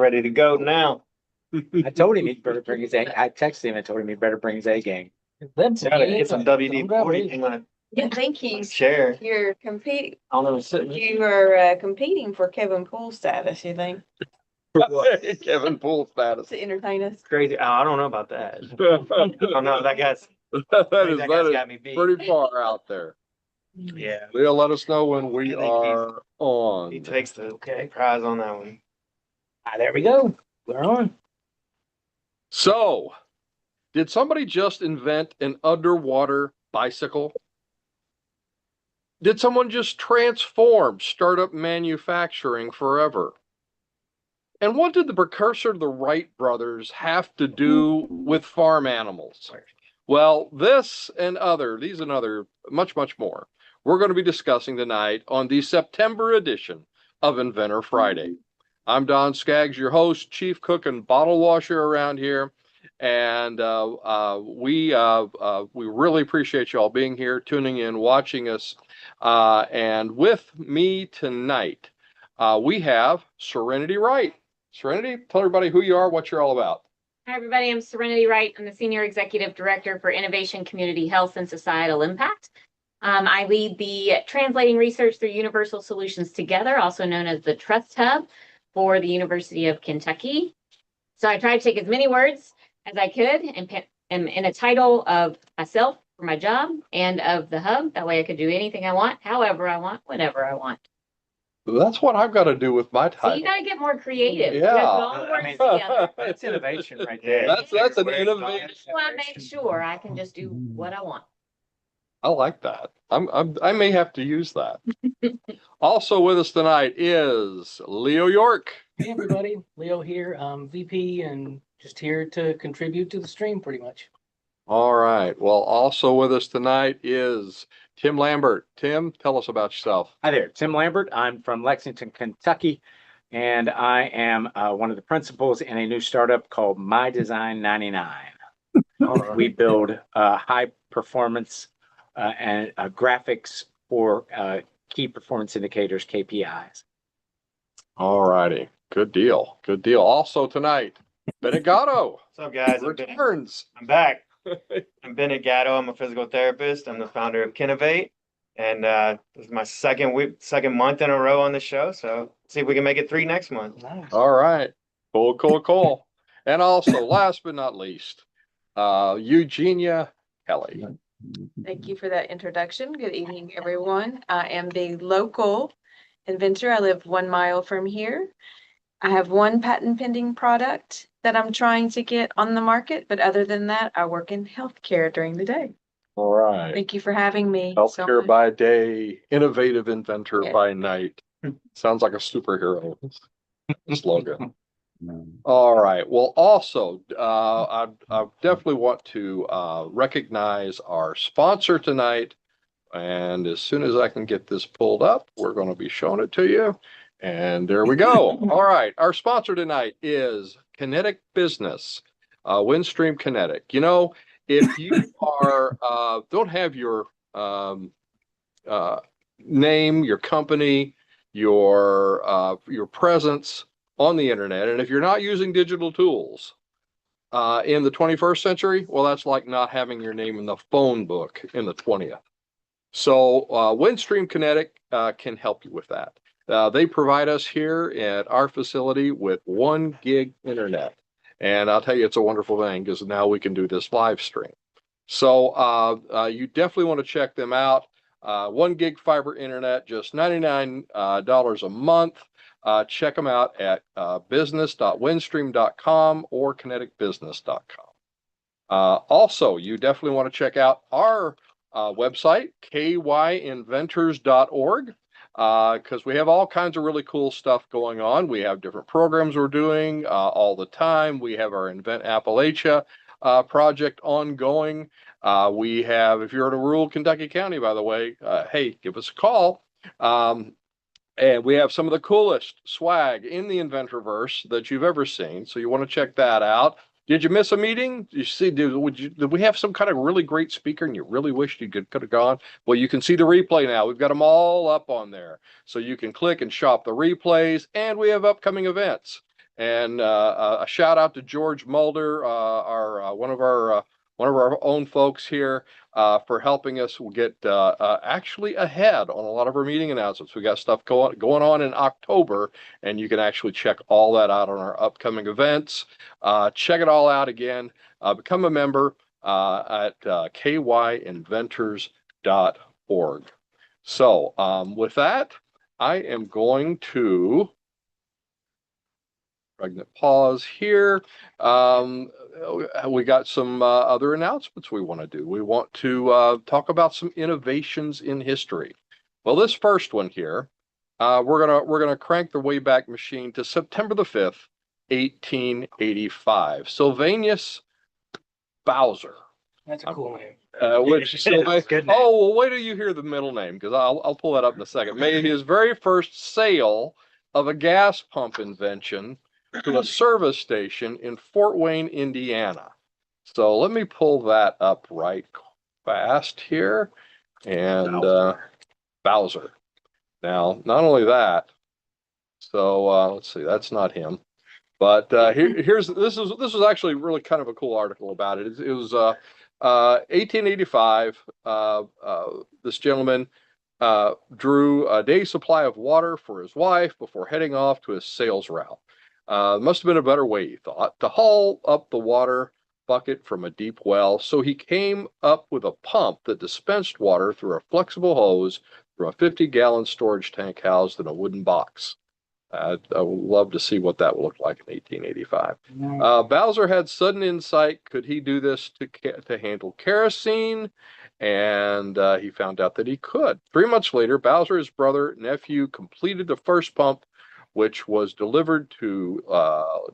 ready to go now. I told him he better bring his A. I texted him and told him he better bring his A game. That's Gotta get some WD-40 in my I think he's, chair. you're competing, I don't know, sitting. you are competing for Kevin Poole status, you think, Kevin Poole status. to entertain us. Crazy. Oh, I don't know about that. Oh no, that guy's got me beat. Pretty far out there. Yeah. Leo, let us know when we I think are on. He takes the prize on that one. There we go. We're on. So, did somebody just invent an underwater bicycle? Did someone just transform startup manufacturing forever? And what did the precursor to the Wright brothers have to do with farm animals? Well, these and other, much, much more, we're going to be discussing tonight on the September edition of Inventor Friday. I'm Don Skaggs, your host, chief cook and bottle washer around here. And we really appreciate you all being here, tuning in, watching us. And with me tonight, we have Serenity Wright. Serenity, tell everybody who you are, what you're all about. Hi, everybody. I'm Serenity Wright. I'm the Senior Executive Director for Innovation, Community Health, and Societal Impact. I lead the Translating Research through Universal Solutions Together, also known as the Trust Hub for the University of Kentucky. So I tried to take as many words as I could and in a title of myself for my job and of the hub. That way I could do anything I want, however I want, whenever I want. That's what I've got to do with my title. So you got to get more creative. Yeah. You gotta put all the words together. That's innovation right there. That's an innovation. I want to make sure I can just do what I want. I like that. I may have to use that. Also with us tonight is Leo York. Hey everybody, Leo here, VP, and just here to contribute to the stream pretty much. All right. Well, also with us tonight is Tim Lambert. Tim, tell us about yourself. Hi there, Tim Lambert. I'm from Lexington, Kentucky, and I am one of the principals in a new startup called My Design 99. We build high performance and graphics for key performance indicators, KPIs. All righty. Good deal. Good deal. Also tonight, Bennett Gatto. What's up, guys? Returns. I'm back. I'm Bennett Gatto. I'm a physical therapist. I'm the founder of Kinnovate. And this is my second month in a row on the show. So see if we can make it 3 next month. Nice. All right. Cool. And also, last but not least, Eugenia Kelly. Thank you for that introduction. Good evening, everyone. I am the local inventor. I live 1 mile from here. I have one patent pending product that I'm trying to get on the market, but other than that, I work in healthcare during the day. All right. Thank you for having me. Healthcare by day, innovative inventor Yeah. by night. Sounds like a superhero slogan. All right. Well, also, I definitely want to recognize our sponsor tonight. And as soon as I can get this pulled up, we're going to be showing it to you. And there we go. All right. Our sponsor tonight is Kinetic Business, Windstream Kinetic. You know, if you are don't have your name, your company, your presence on the internet, and if you're not using digital tools in the 21st century, well, that's like not having your name in the phone book in the 20th. So Windstream Kinetic can help you with that. They provide us here at our facility with 1 gig internet. And I'll tell you, it's a wonderful thing because now we can do this live stream. So you definitely want to check them out. 1 gig fiber internet, just $99 a month. Check them out at business.windstream.com or kineticbusiness.com. Also, you definitely want to check out our website, kyinventors.org. Because we have all kinds of really cool stuff going on. We have different programs we're doing all the time. We have our Invent Appalachia project ongoing. We have, if you're in a rural Kentucky county, by the way, hey, give us a call. And we have some of the coolest swag in the Inventorverse that you've ever seen. So you want to check that out. Did you miss a meeting? You see, did we have some kind of really great speaker and you really wished you could have gone? Well, you can see the replay now. We've got them all up on there. So you can click and shop the replays, and we have upcoming events. And a shout out to George Mulder, one of our own folks here, for helping us get actually ahead on a lot of our meeting announcements. We got stuff going on in October, and you can actually check all that out on our upcoming events. Check it all out again. Become a member at kyinventors.org. So with that, I am going to pregnant pause here. We got some other announcements we want to do. We want to talk about some innovations in history. Well, this first one here, we're gonna crank the Wayback Machine to September the 5th, 1885. Sylvanus Bowser. That's a cool name. Well, wait till you hear the middle name, because I'll pull that up in a second. Made his very first sale of a gas pump invention to a service station in Fort Wayne, Indiana. So let me pull that up right fast here. And Bowser. Now, not only that, so let's see, that's not him. But this was actually really kind of a cool article about it. It was 1885. This gentleman drew a day's supply of water for his wife before heading off to his sales route. Must have been a better way, he thought, to haul up the water bucket from a deep well. So he came up with a pump that dispensed water through a flexible hose from a 50-gallon storage tank housed in a wooden box. I would love to see what that would look like in 1885. Bowser had sudden insight. Could he do this to handle kerosene? And he found out that he could. 3 months later, Bowser, his brother, nephew, completed the first pump, which was delivered to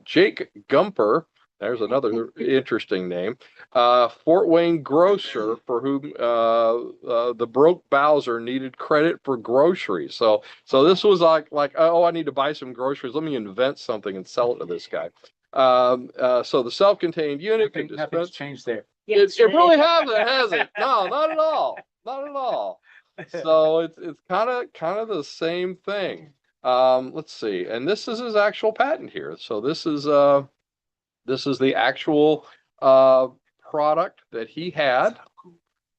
Jake Gumper. There's another interesting name. Fort Wayne grocer, for whom the broke Bowser needed credit for groceries. So this was like, oh, I need to buy some groceries. Let me invent something and sell it to this guy. So the self-contained unit can dispense. Nothing's changed there. It really hasn't, has it? No, not at all. Not at all. So it's kind of the same thing. Let's see. And this is his actual patent here. So this is the actual product that he had.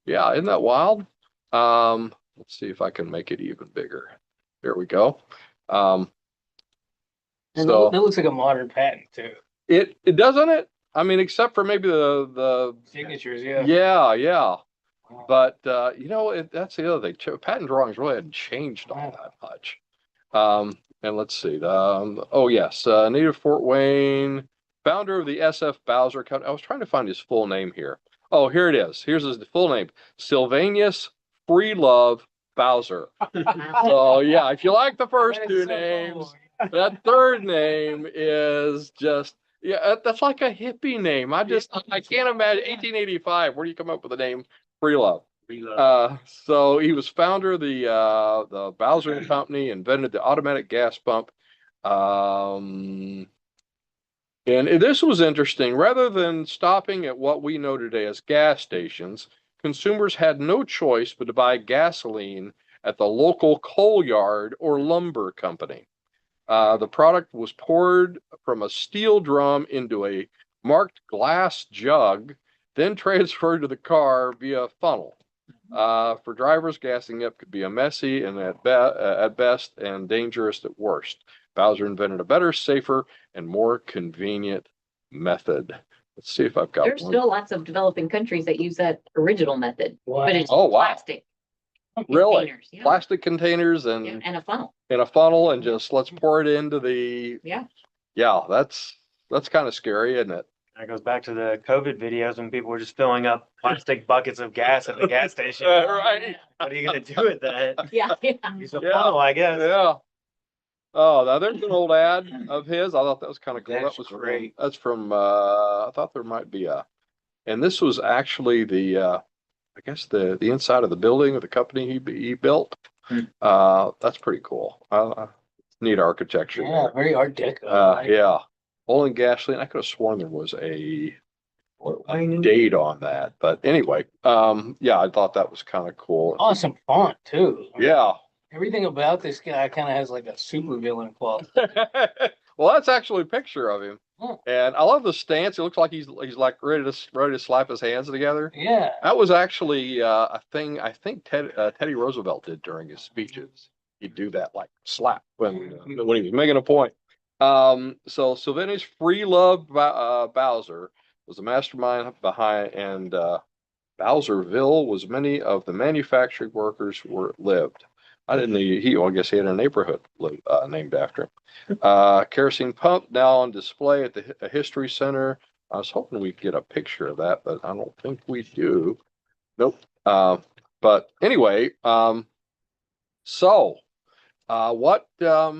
Yeah, isn't that wild? Let's see if I can make it even bigger. There we go. And So that looks like a modern patent too. it doesn't it? I mean, except for maybe the Signatures, yeah. Yeah. Wow. But that's the other thing. Patent drawings really hadn't changed all that much. And let's see. Oh yes, native Fort Wayne, founder of the SF Bowser Company. I was trying to find his full name here. Oh, here it is. Here's his full name: Sylvanus Freelove Bowser. So yeah, if you like the first That is two so names, cool. that third name is just. Yeah, that's like a hippie name. I can't imagine 1885. Where do you come up with the name Freelove? So he was founder of the Bowser Company, invented the automatic gas pump. And this was interesting. Rather than stopping at what we know today as gas stations, consumers had no choice but to buy gasoline at the local coal yard or lumber company. The product was poured from a steel drum into a marked glass jug, then transferred to the car via a funnel. For drivers, gassing up could be a messy and at best and dangerous at worst. Bowser invented a better, safer, and more convenient method. Let's see if I've got There's one. still lots of developing countries that use that original method, Wow. but it's Oh, wow. plastic. Really? Containers, yeah. Plastic containers Yeah, and and a funnel. in a funnel and just let's pour it into the. Yeah. Yeah, that's kind of scary, isn't it? That goes back to the COVID videos when people were just filling up plastic buckets of gas at the gas station. Right. What are you gonna do with that? Yeah. Use a Yeah. funnel, I guess. Yeah. Oh, now there's an old ad of his. I thought that was kind of cool. That's That was great. That's from. I thought there might be and this was actually the. I guess the inside of the building of the company he built. That's pretty cool. Neat architecture. Yeah, there. very Art Deco. Yeah. Oil and gasoline. I could have sworn there was a date on that, but anyway, yeah, I thought that was kind of cool. Awesome font too. Yeah. Everything about this guy kind of has like a super villain quality. Well, that's actually a picture of him. Oh. And I love the stance. It looks like he's like ready to slap his hands together. Yeah. That was actually a thing I think Teddy Roosevelt did during his speeches. He'd do that like slap when he was making a point. So Sylvanus Freelove Bowser was the mastermind behind, and Bowserville was many of the manufacturing workers lived. I didn't know well, I guess he had a neighborhood named after him. Kerosene pump now on display at the History Center. I was hoping we'd get a picture of that, but I don't think we do. Nope. But anyway, so what? Yeah.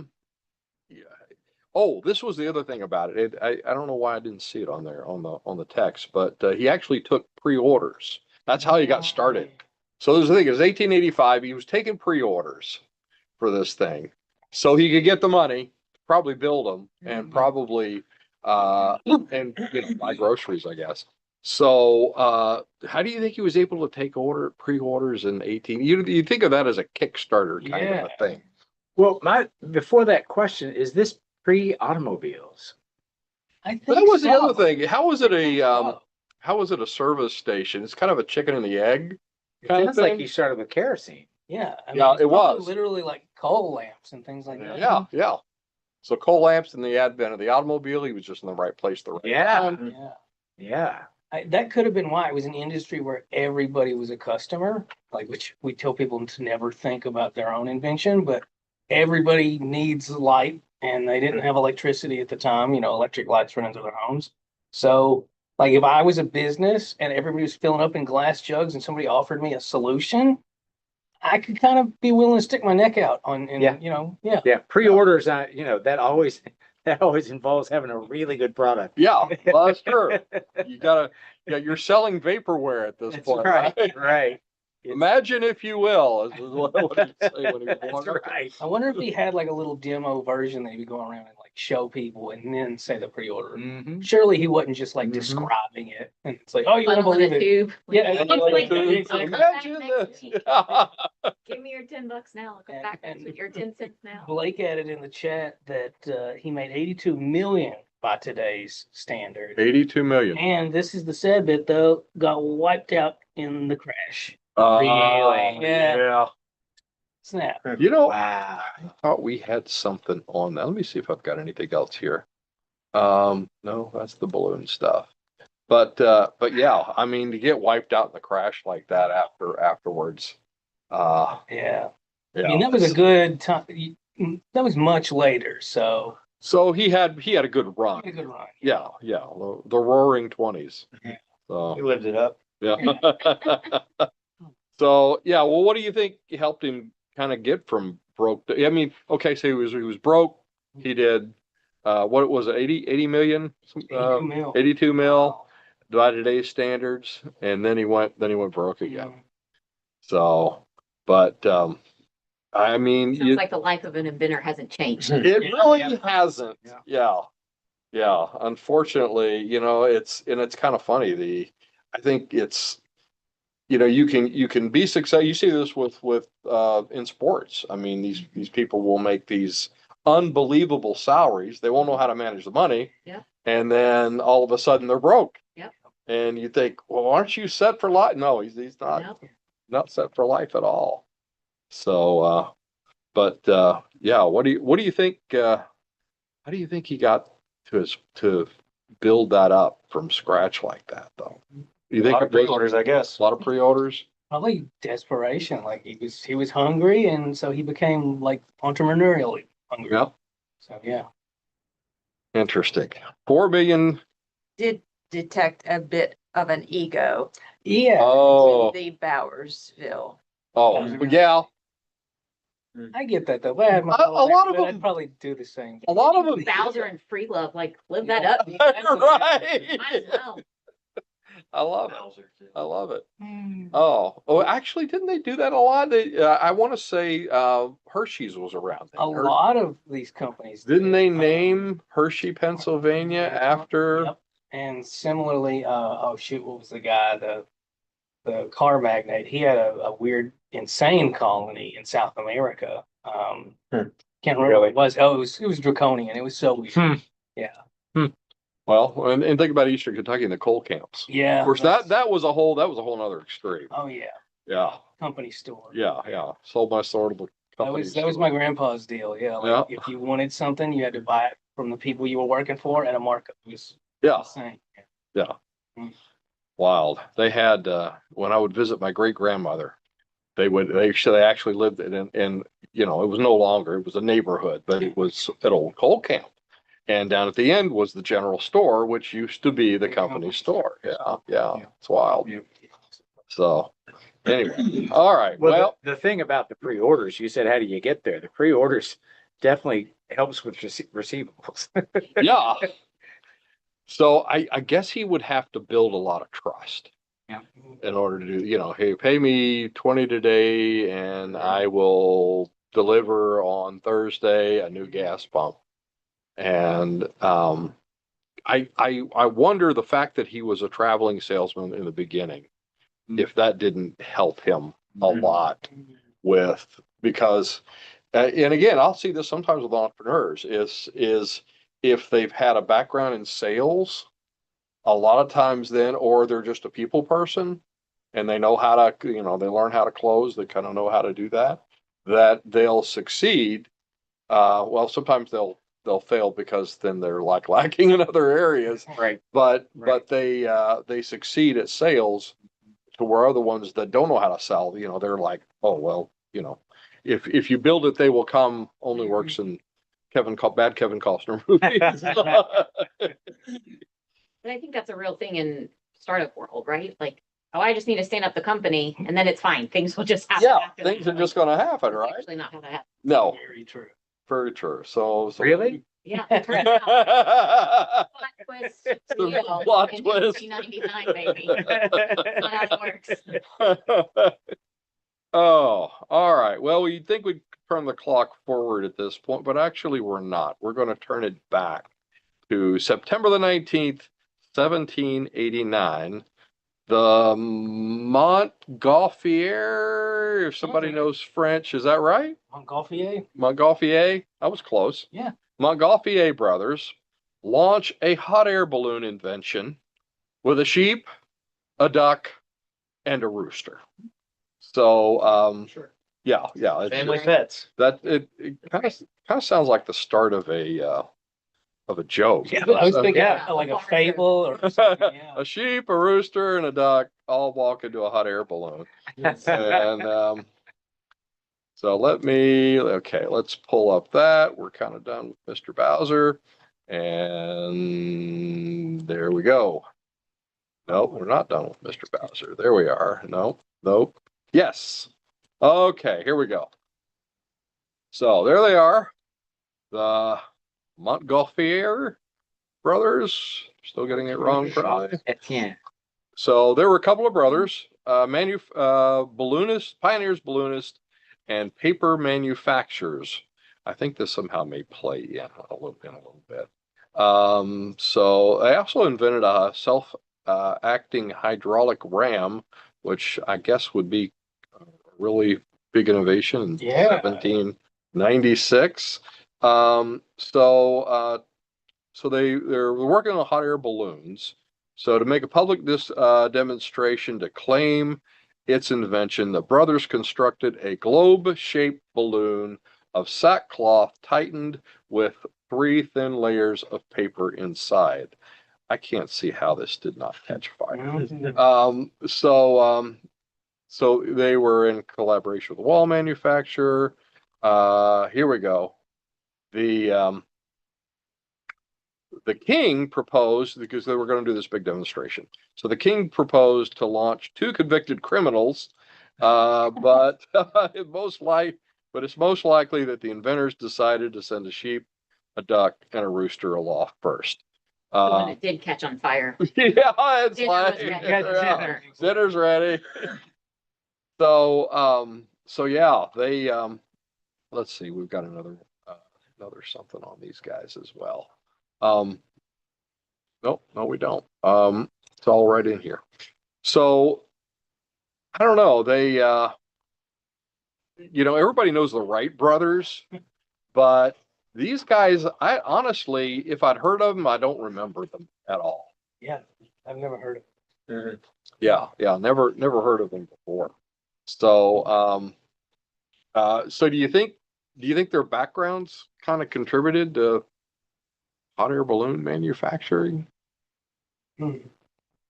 Oh, this was the other thing about it. I don't know why I didn't see it on there on the text, but he actually took pre-orders. That's how he got started. So there's the thing, it was 1885. He was taking pre-orders for this thing, so he could get the money, probably build them, and probably and buy groceries, I guess. So how do you think he was able to take pre-orders in 18? You think of that as a Kickstarter kind of a thing. Well, before that question, is this pre-automobiles? I think But that was the so. other thing. How was it So. how was it a service station? It's kind of a chicken and the egg It kind of sounds like thing. you started with kerosene. Yeah. I Yeah, it's it probably was. literally like coal lamps and things like that. Yeah, yeah. So coal lamps and the advent of the automobile, he was just in the right place at the right Yeah. time. Yeah. Yeah. That could have been why it was an industry where everybody was a customer, like which we tell people to never think about their own invention, but everybody needs light and they didn't have electricity at the time, electric lights run into their homes. So like if I was a business and everybody was filling up in glass jugs and somebody offered me a solution, I could kind of be willing to stick my neck out on, and Yeah. yeah. Yeah. Pre-orders, that always involves having a really good product. Yeah, well, that's true. You're selling vaporware at this That's point, right. right? Right. Imagine if you will, is what he'd say when he was That's walking up. right. I wonder if he had like a little demo version that he'd be going around and like show people and then say the pre-order. Mm-hmm. Surely he wasn't just like Mhm. describing it and it's like, oh, you won't Funnel in believe a it. tube. Yeah, Like, like, Imagine this. Give me your $10 now. I'll come back And- with your 10 cents now. Blake added in the chat that he made 82 million by today's standard. 82 million. And this is the sad bit though, got wiped out in the crash. Really? Yeah. Snap. You know, Wow. I thought we had something on that. Let me see if I've got anything else here. No, that's the balloon stuff. But yeah, I mean, to get wiped out in the crash like that afterwards. Yeah. Yeah. I mean, that was a good time. That was much later, so So he had a good run. a good run. Yeah, yeah. The roaring 20s. He So lived it up. yeah. So yeah, well, what do you think helped him kind of get from broke to, I mean, okay, so he was broke. He did what was it, 80 million? 82 mil. 82 mil by today's standards, and then he went broke again. So, but I mean, Sounds like the life of an inventor hasn't changed. it really hasn't. Yeah. Unfortunately, it's kind of funny. I think it's, you can be successful. You see this with in sports. I mean, these people will make these unbelievable salaries. They won't know how to manage the money. Yeah. And then all of a sudden they're broke. Yep. And you think, well, aren't you set for life? No, he's not. Nope. Not set for life at all. So, yeah, what do you think? How do you think he got to build that up from scratch like that, though? Do you A think lot of it was pre-orders, I guess. a lot of pre-orders? Probably desperation. Like he was hungry, and so he became like entrepreneurially hungry. Yeah, So yeah. interesting. 4 million. Did detect a bit of an ego Yeah. Oh, with the Bowersville. yeah. I get that though. If I had my A whole lot of thing, them- I'd probably do the same. A lot of them. Bowser and Freelove, like, live that up. dude. Right. Might as well. I love it. I love it. Oh, actually, didn't they do that a lot? I want to say Hershey's was around then. A lot of these companies Didn't they did. name Hershey, Pennsylvania after? Yep. And similarly, oh shoot, what was the guy, the car magnate? He had a weird, insane colony in South America. Can't remember what Really? it was. Oh, it was draconian. It was so weird. Hmm. Yeah. Well, and think about Eastern Kentucky and the coal camps. Yeah. Of course, that was a whole nother extreme. Oh yeah. Yeah, Company store. yeah. Sold my sword to the company. That was my grandpa's deal. Yeah. Like Yeah. if you wanted something, you had to buy it from the people you were working for at a markup. It was Yeah, insane. wild. They had when I would visit my great grandmother, they actually lived in it was no longer, it was a neighborhood, but it was an old coal camp. And down at the end was the general store, which used to be the company store. Yeah, it's wild. So anyway, all right. Well, the thing about the pre-orders, you said, how do you get there? The pre-orders definitely helps with receivables. yeah. So I guess he would have to build a lot of trust. Yeah. In order to do, hey, pay me 20 today and I will deliver on Thursday a new gas pump. And I wonder the fact that he was a traveling salesman in the beginning, if that didn't help him a lot because and again, I'll see this sometimes with entrepreneurs is if they've had a background in sales, a lot of times then, or they're just a people person and they know how to, they learn how to close, they kind of know how to do that they'll succeed. Well, sometimes they'll fail because then they're like lacking in other areas. Right. But they succeed at sales to where other ones that don't know how to sell, they're like, oh well, if you build it, they will come only works in bad Kevin Costner movies. But I think that's a real thing in startup world, right? Like, oh, I just need to stand up the company and then it's fine. Things will just happen. Yeah, after things that. are just going to happen, That's right? actually not how that happens. No, Very true. very true. So Really? Yeah, it turns out. Plot twist, The plot in twist. 1999, baby. That's not how it works. Oh, all right. Well, you'd think we'd turn the clock forward at this point, but actually we're not. We're going to turn it back to September the 19th, 1789. The Montgolfier, if somebody knows French, is that right? Montgolfier? Montgolfier, I was close. Yeah. Montgolfier brothers launch a hot air balloon invention with a sheep, a duck, and a rooster. So, Sure. yeah, it's Family just- pets. it kind of sounds like the start of a joke. Yeah, I was thinking Yeah. like a fable or something. Yeah. A sheep, a rooster, and a duck all walk into a hot air balloon. And so let's pull up that. We're kind of done with Mr. Bowser. And there we go. Nope, we're not done with Mr. Bowser. There we are. Nope. Yes. Okay, here we go. So there they are. The Montgolfier brothers. Still getting it wrong, probably. Etienne. So there were a couple of brothers, balloonists, pioneers, balloonists, and paper manufacturers. I think this somehow may play in a little bit. So they also invented a self-acting hydraulic ram, which I guess would be a really big innovation in 1796. So they're working on hot air balloons. So to make a public demonstration to claim its invention, the brothers constructed a globe-shaped balloon of sackcloth tightened with 3 thin layers of paper inside. I can't see how this did not catch fire. So they were in collaboration with the wall manufacturer. Here we go. The king proposed, because they were going to do this big demonstration. So the king proposed to launch 2 convicted criminals, but it's most likely that the inventors decided to send a sheep, a duck, and a rooster aloft first. The one that did catch on fire. Yeah, it's Dinner like was ready. yeah, dinner's ready. So yeah, they let's see, we've got another something on these guys as well. No, we don't. It's all right in here. So I don't know. They, everybody knows the Wright brothers, But these guys, I honestly, if I'd heard of them, I don't remember them at all. Yeah, I've never heard of it. Yeah, never heard of them before. So, so do you think their backgrounds kind of contributed to hot air balloon manufacturing? Hmm.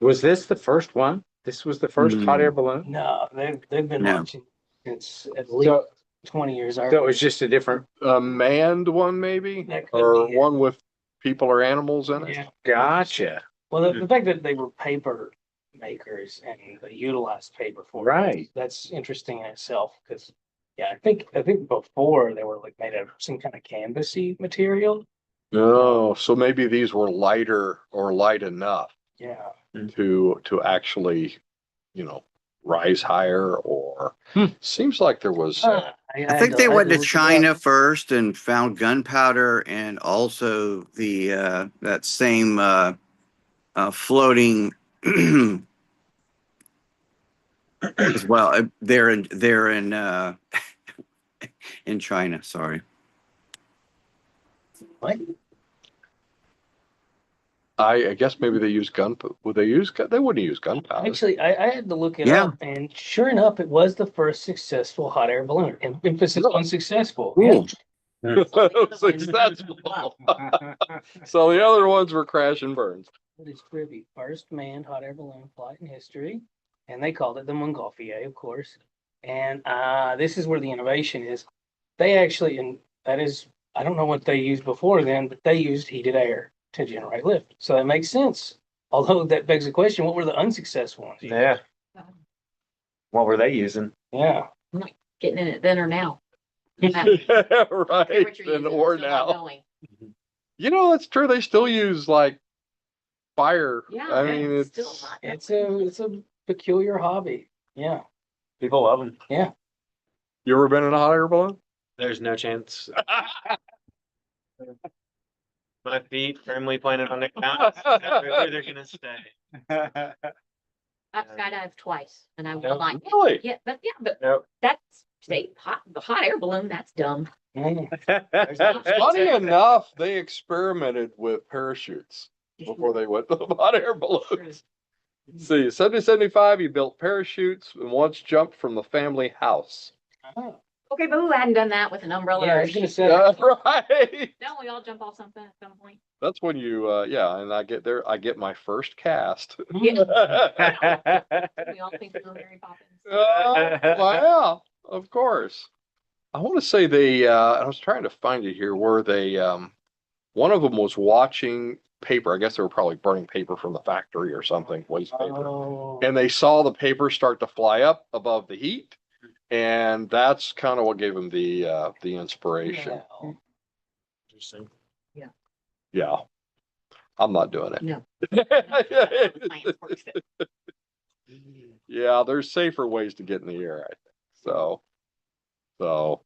Was this the first one? This was the first hot air balloon? No, they've been No. launching since at least So, 20 years so it earlier. was just a different, A manned one, maybe, That could or be it. one with people or animals in it. Yeah. gotcha. Well, the fact that they were paper makers and they utilized paper for it, Right. that's interesting in itself. Because yeah, I think before they were like made of some kind of canvasy material. Oh, so maybe these were lighter or light enough Yeah. to actually, rise higher, or seems like there was. I I had think to- they I had went to look it China up. first and found gunpowder and also the that same floating as well. They're in in China. Sorry. What? I guess maybe they use gun. Would they use? They wouldn't use gunpowder. Actually, I had to look it Yeah. up, and sure enough, it was the first successful hot air balloon. Emphasis on successful. Cool. Successful. So the other ones were crash and burns. It is privy. First manned hot air balloon flight in history. And they called it the Montgolfier, of course. And this is where the innovation is. They actually, and that is, I don't know what they used before then, but they used heated air to generate lift. So that makes sense. Although that begs the question, what were the unsuccessful ones? Yeah. What were they using? Yeah. Getting in it then or now. Yeah, right. Then or now. That's true. They still use like fire. Yeah, I mean, it's it's still hot. It's a peculiar hobby. Yeah. People love them. You ever been in a hot air balloon? There's no chance. My feet firmly planted on the ground. That's where they're gonna stay. I've skydived twice and I will not. Really? Yeah, but Nope. that's the hot air balloon. That's dumb. Mm. Funny enough, they experimented with parachutes before they went to the hot air balloons. See, 70-75, he built parachutes and once jumped from the family house. Oh. Okay, but who hadn't done that with an umbrella? Yeah, I or a was gonna sheet? say. Right. Don't we all jump off something at some point? That's when you, and I get my first cast. Yeah. Oh, We all think we're Mary Poppins. yeah, of course. I want to say I was trying to find it here where they, one of them was watching paper. I guess they were probably burning paper from the factory or something, waste paper. Oh. And they saw the paper start to fly up above the heat. And that's kind of what gave them the inspiration. Yeah. Interesting. Yeah. I'm not doing it. No. Yeah, there's safer ways to get in the air, I think.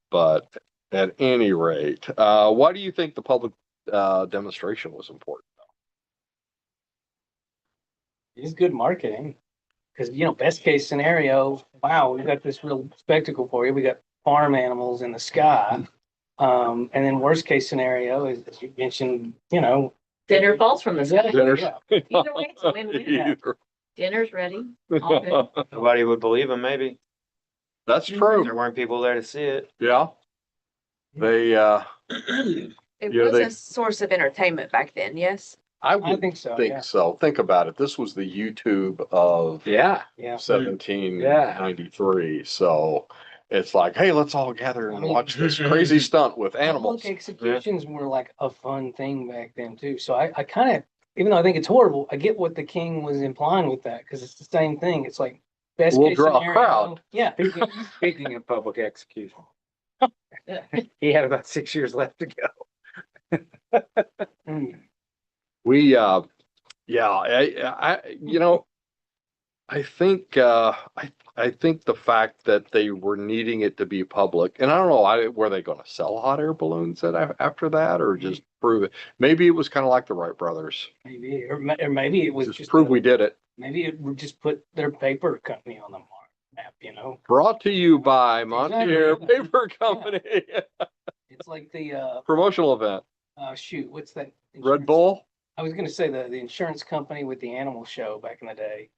But at any rate, why do you think the public demonstration was important? It's good marketing. Because, best case scenario, wow, we got this real spectacle for you. We got farm animals in the sky. And then worst case scenario is, as you mentioned, Dinner falls from the sky. Dinner's- yeah. Either way, it's a win-win. Either. Dinner's ready. All good. Nobody would believe them, maybe. That's true. There weren't people there to see it. Yeah. They, It Yeah, was they- a source of entertainment back then, yes. I I would think so. think Yeah. so. Think about it. This was the YouTube of Yeah. Yeah. 1793. So it's like, hey, let's all gather and I mean- watch this crazy stunt with animals. Public executions were like a fun thing back then too. So I kind of, even though I think it's horrible, I get what the king was implying with that because it's the same thing. It's like best We'll case draw a scenario. crowd. Yeah. Speaking of public execution, he had about 6 years left to go. Mm. We, I think, I think the fact that they were needing it to be public, and I don't know, were they going to sell hot air balloons after that, or just prove it? Maybe it was kind of like the Wright brothers. Maybe, or maybe it was Just prove a- we did it. Maybe it would just put their paper company on the map. Brought to you by Montier Exactly. Paper Company. It's like the, Promotional event. shoot, what's that? Red insurance- Bull? I was gonna say the insurance company with the animal show back in the day.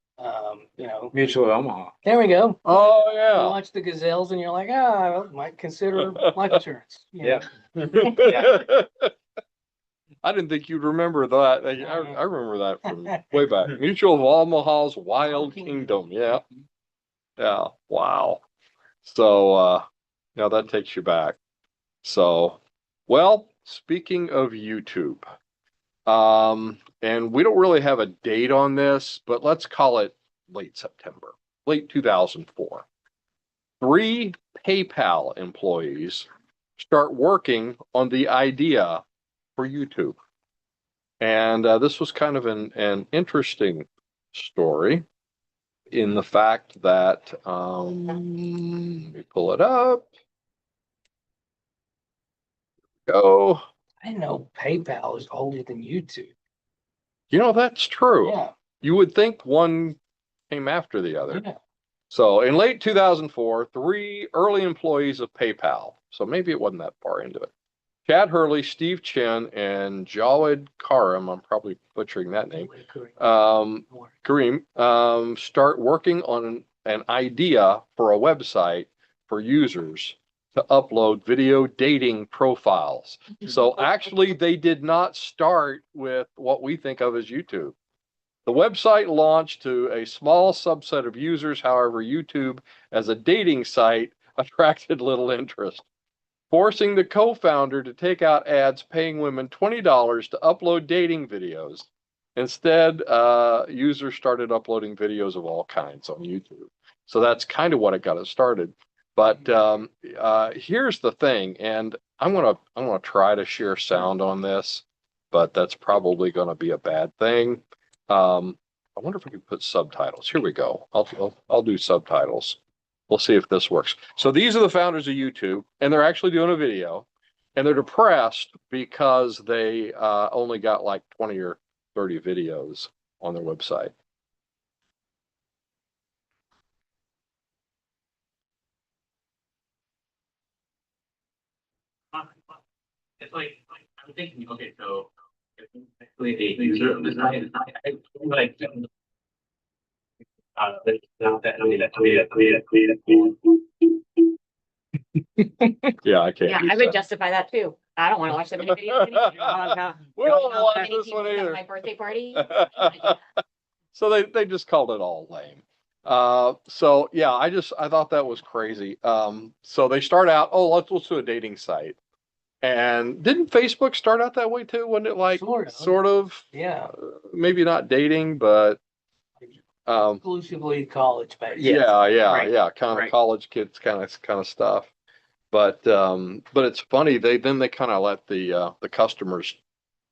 You know, Mutual of Omaha. there we go. Oh, You yeah. watch the gazelles and you're like, I might consider life insurance. you know. Yeah. I didn't think you'd remember that. I remember that from way back. Mutual of Omaha's Wild Kingdom. Yeah. Yeah. Wow. So, yeah, that takes you back. So, well, speaking of YouTube, and we don't really have a date on this, but let's call it late September, late 2004. 3 PayPal employees start working on the idea for YouTube. And this was kind of an interesting story in the fact that, let me pull it up. Go. I didn't know PayPal is older than YouTube. You know, that's true. Yeah. You would think one came after the other. Yeah. So in late 2004, 3 early employees of PayPal, so maybe it wasn't that far into it, Chad Hurley, Steve Chen, and Jawed Karim, I'm probably butchering that name, Kareem, start working on an idea for a website for users to upload video dating profiles. So actually, they did not start with what we think of as YouTube. The website launched to a small subset of users. However, YouTube as a dating site attracted little interest, forcing the co-founder to take out ads paying women $20 to upload dating videos. Instead, users started uploading videos of all kinds on YouTube. So that's kind of what it got us started. But here's the thing, and I'm gonna try to share sound on this, but that's probably gonna be a bad thing. I wonder if we can put subtitles. Here we go. I'll do subtitles. We'll see if this works. So these are the founders of YouTube, and they're actually doing a video, and they're depressed because they only got like 20 or 30 videos on their website. It's like I'm thinking, okay, so actually a user design, like Yeah, I can't. Yeah, use I would that. justify that too. I don't want to watch that many videos. anymore. We don't How watch many this people one come to either. my birthday party. So they just called it all lame. So yeah, I thought that was crazy. So they start out, oh, let's do a dating site. And didn't Facebook start out that way too? Wasn't it like sort of Yeah. maybe not dating, but Exclusively college based. yeah, Right. kind of Right. college kids kind of stuff. But it's funny, they kind of let the customers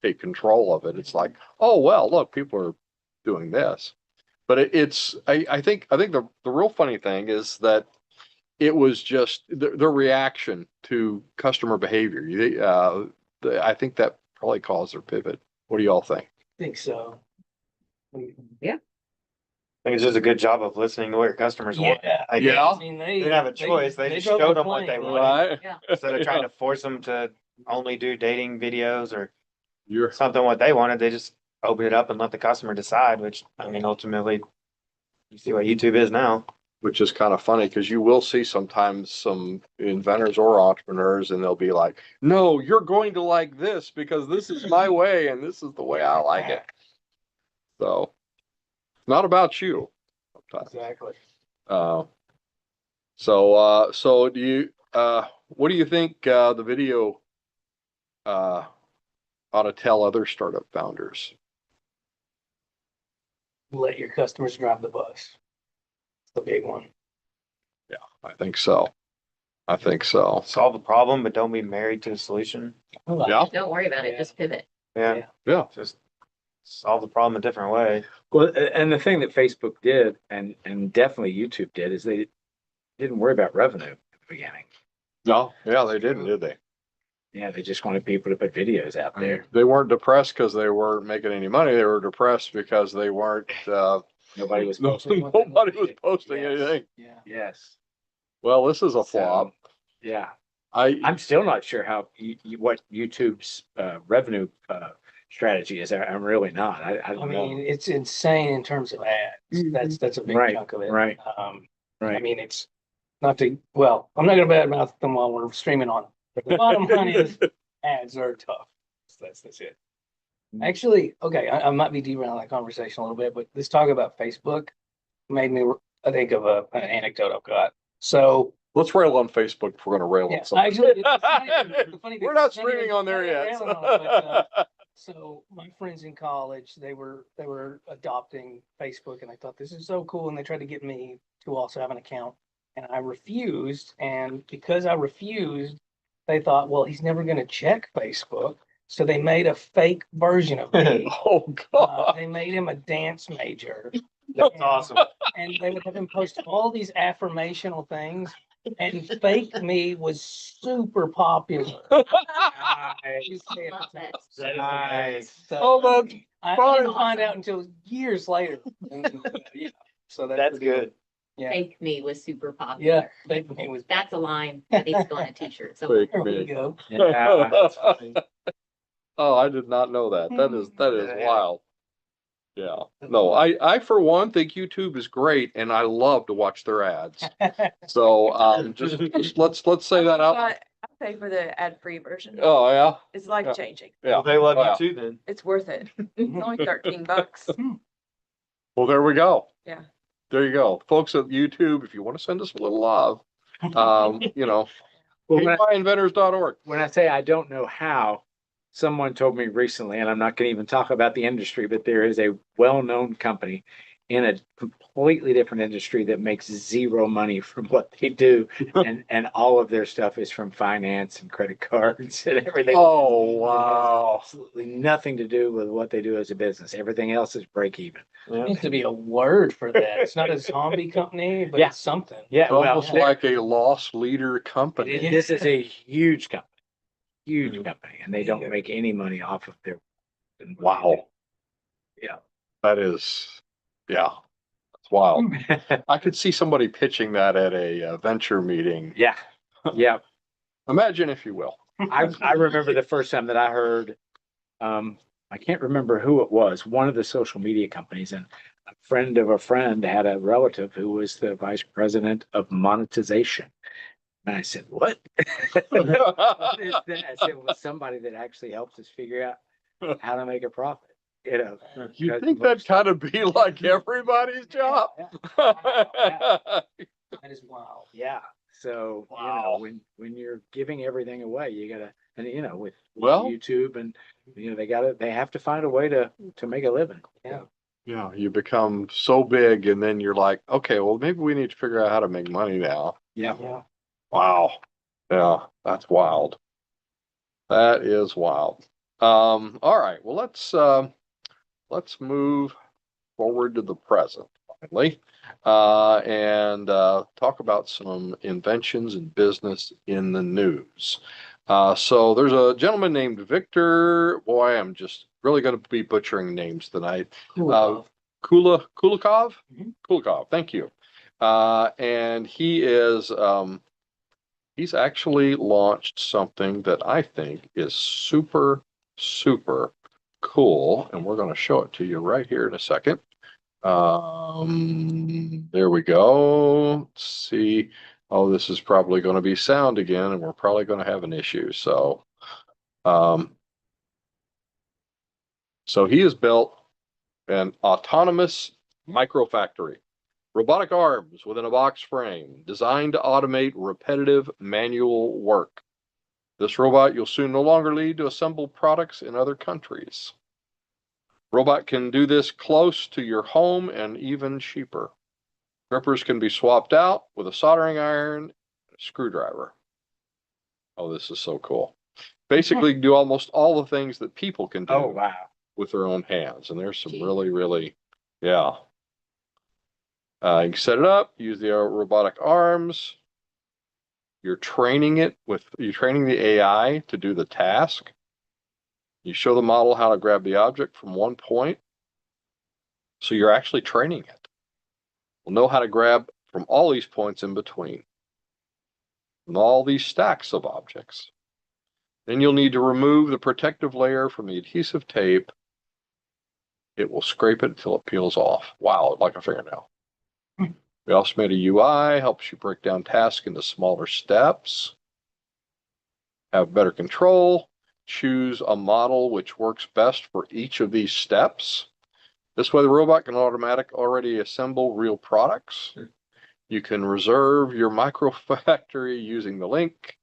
take control of it. It's like, oh well, look, people are doing this. But I think the real funny thing is that it was just the reaction to customer behavior. I think that probably caused their pivot. What do y'all think? I think so. I think it's just a good job of listening to what your customers want. Yeah. Like, Yeah. I mean, They didn't have a choice. They just drove showed the them what they plane. wanted. Right? Instead of trying to force them to only do dating videos or You're something what they wanted, they just opened it up and let the customer decide, which I mean, ultimately, you see what YouTube is now. which is kind of funny because you will see sometimes some inventors or entrepreneurs and they'll be like, no, you're going to like this because this is my way and this is the way I like it. So not about you sometimes. Exactly. So do you what do you think the video ought to tell other startup founders? Let your customers drive the bus. It's the big one. Yeah, I think so. I think so. Solve the problem, but don't be married to the solution. Yeah. Don't worry about it, Yeah. just pivot. Yeah, Yeah. just solve the problem a different way. Well, and the thing that Facebook did, and definitely YouTube did, is they didn't worry about revenue at the beginning. No, yeah, they didn't, did they? Yeah, they just wanted people to put videos out there. They weren't depressed because they weren't making any money. They were depressed because they weren't Nobody was posting. nobody was posting Yes. anything. Yeah. Yes. Well, this is a So, flop. Yeah. I'm still not sure how what YouTube's revenue strategy is. I'm really not. I I don't mean, know. it's insane in terms of ads. That's a big Right, chunk of it. right. I Right. mean, it's not to, well, I'm not gonna badmouth them while we're streaming on them. But the bottom line is ads are tough. That's it. Actually, okay, I might be derailing that conversation a little bit, but this talk about Facebook made me think of an anecdote I've got. So, Let's rail on Facebook if we're gonna rail yeah, on something. actually, the funny thing We're not is, even- streaming on there yeah, yet. railing on it, but, so my friends in college, they were adopting Facebook, and I thought this is so cool, and they tried to get me to also have an account, and I refused. And because I refused, they thought, well, he's never going to check Facebook, so they made a fake version of me. Oh, God. They made him a dance major, That's awesome. and they would have him post all these affirmational things. And fake me was super popular. You say it. Love it. That is Nice. nice. So, Oh, that's I fun. didn't find out until years later. And, yeah, so That's pretty good. Yeah. Fake me was super Yeah, popular. fake me was. That's a line that needs to go on a t-shirt. So Fake There we me. go. Yeah, that's funny. Oh, I did not know that. That is Yeah. wild. Yeah. No, I for one think YouTube is great and I love to watch their ads. So just let's say that out. But I pay for the ad-free version. Oh, yeah. It's life changing. Yeah. Well, they love Oh, yeah. you too then. It's worth it. It's only $13. Well, there we go. Yeah. There you go. Folks at YouTube, if you want to send us a little love, you know, Well, when I- inventors.org. when I say I don't know how, someone told me recently, and I'm not going to even talk about the industry, but there is a well-known company in a completely different industry that makes zero money from what they do, and all of their stuff is from finance and credit cards and everything. Oh, It has wow. absolutely nothing to do with what they do as a business. Everything else is break even. There needs to be a word for that. It's not a zombie company, but Yeah. it's something. Yeah, It's well, almost like a lost leader company. this is a huge company, huge Mhm. company, and they don't make any money off of their. Wow. Yeah. That is, yeah, that's wild. I could see somebody pitching that at a venture meeting. Yeah, yeah. Imagine if you will. I remember the first time that I heard, I can't remember who it was, one of the social media companies, and a friend of a friend had a relative who was the vice president of monetization. And I said, what? What is that? I said, well, somebody that actually helps us figure out how to make a profit. You know, You think that'd kind of be like everybody's job? That is wild. yeah. So, Wow. when you're giving everything away, you gotta, and with Well- YouTube and, they have to find a way to make a living. Yeah. Yeah, you become so big and then you're like, okay, well, maybe we need to figure out how to make money now. Yeah. Yeah. Wow. Yeah, that's wild. That is wild. All right. Well, let's move forward to the present, finally, and talk about some inventions and business in the news. So there's a gentleman named Victor. Boy, I'm just really going to be butchering names tonight. Cool. Kulikov? Mhm. Kulikov, thank you. And he is, he's actually launched something that I think is super, super cool. And we're going to show it to you right here in a second. There we go. Let's see. Oh, this is probably going to be sound again, and we're probably going to have an issue. So he has built an autonomous microfactory, robotic arms within a box frame, designed to automate repetitive manual work. This robot you'll soon no longer need to assemble products in other countries. Robot can do this close to your home and even cheaper. Grippers can be swapped out with a soldering iron and a screwdriver. Oh, this is so cool. Basically, do almost all the things that people can do. Oh, wow. With their own hands. And there's some Gee. really, yeah. You can set it up, use the robotic arms. You're training the AI to do the task. You show the model how to grab the object from one point. So you're actually training it. We'll know how to grab from all these points in between. from all these stacks of objects. Then you'll need to remove the protective layer from the adhesive tape. It will scrape it until it peels off. Wow, like a fingernail. We also made a UI, helps you break down tasks into smaller steps. Have better control. Choose a model which works best for each of these steps. This way the robot can already assemble real products. You can reserve your micro factory using the link.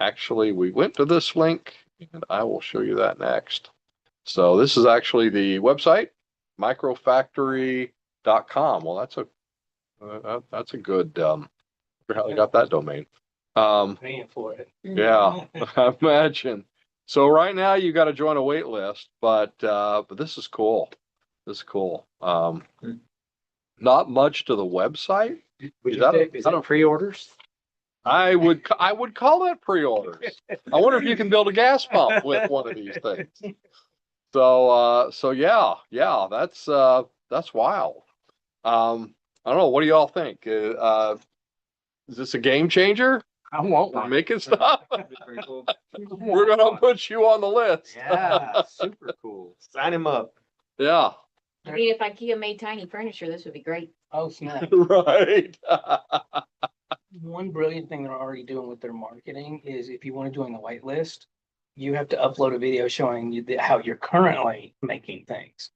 Actually, we went to this link and I will show you that next. So this is actually the website, microfactory.com. Well, that's a good, how they got that domain. Paying for it. Yeah, I imagine. So right now you got to join a wait list, but this is cool. This is cool. Not much to the website. Would Is you that say, is that pre-orders? I would call that pre-orders. I wonder if you can build a gas pump with one of these things. So yeah, that's wild. I don't know. What do y'all think? Is this a game changer? I want We're one. making stuff. Very cool. We're gonna put you on the list. Yeah, super cool. Sign him up. Yeah. I mean, if IKEA made tiny furniture, this would be great. Oh, snap. Right. One brilliant thing they're already doing with their marketing is if you want to join the white list, you have to upload a video showing you how you're currently making things.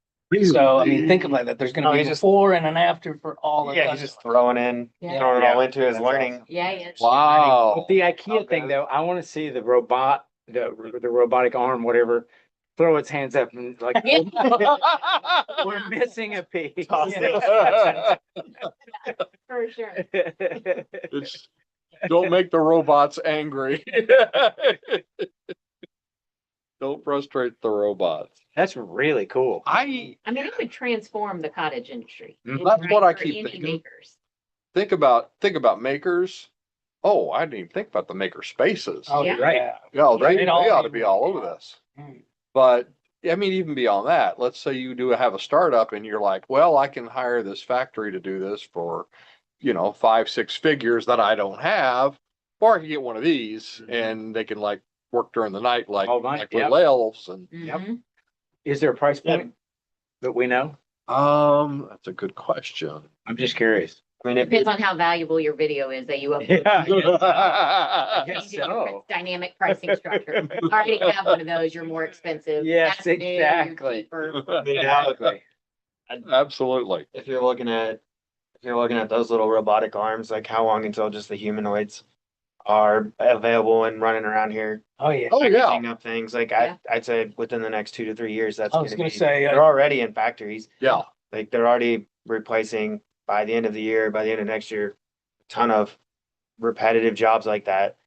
So, I mean, think about that. There's going to Oh, be a he's just- before and an after for all of Yeah, that. he's just throwing it all into his That's learning. awesome. Yeah, yeah. Wow. With the IKEA Okay. thing though, I want to see the robotic arm, whatever, throw its hands up and like, we're missing a piece. Toss For sure. It's, don't make the robots angry. Don't frustrate the robots. That's really cool. I mean, it would transform the cottage industry. Mhm. That's what I For keep indie thinking. makers. Think about makers. Oh, I didn't even think about the maker spaces. Oh, Yeah. Right. Yeah, they It all ought to be all over this. Mm. But I mean, even beyond that, let's say you do have a startup and you're like, well, I can hire this factory to do this for, 5-6 figures that I don't have, or I can get one of these and they can like work during the night, like, All night, like with yep. elves. And Yep. Mhm. Is there a price Yeah. point that we know? that's a good question. I'm just curious. I mean, Depends on how valuable your video is that you upload. I guess Change it to so. Dynamic pricing structure. Already have one of those, you're more expensive. Yes, That's new, you're exactly. cheaper. Exactly. Absolutely. if you're looking at those little robotic arms, like how long until just the humanoids are available and running around here Oh, yeah. Oh, yeah. packaging up things? Like Yeah. I'd say within the next 2 to 3 years, that's I was gonna going be. to say, They're already in factories. Yeah. Like they're already replacing by the end of the year, by the end of next year, a ton of repetitive jobs like that.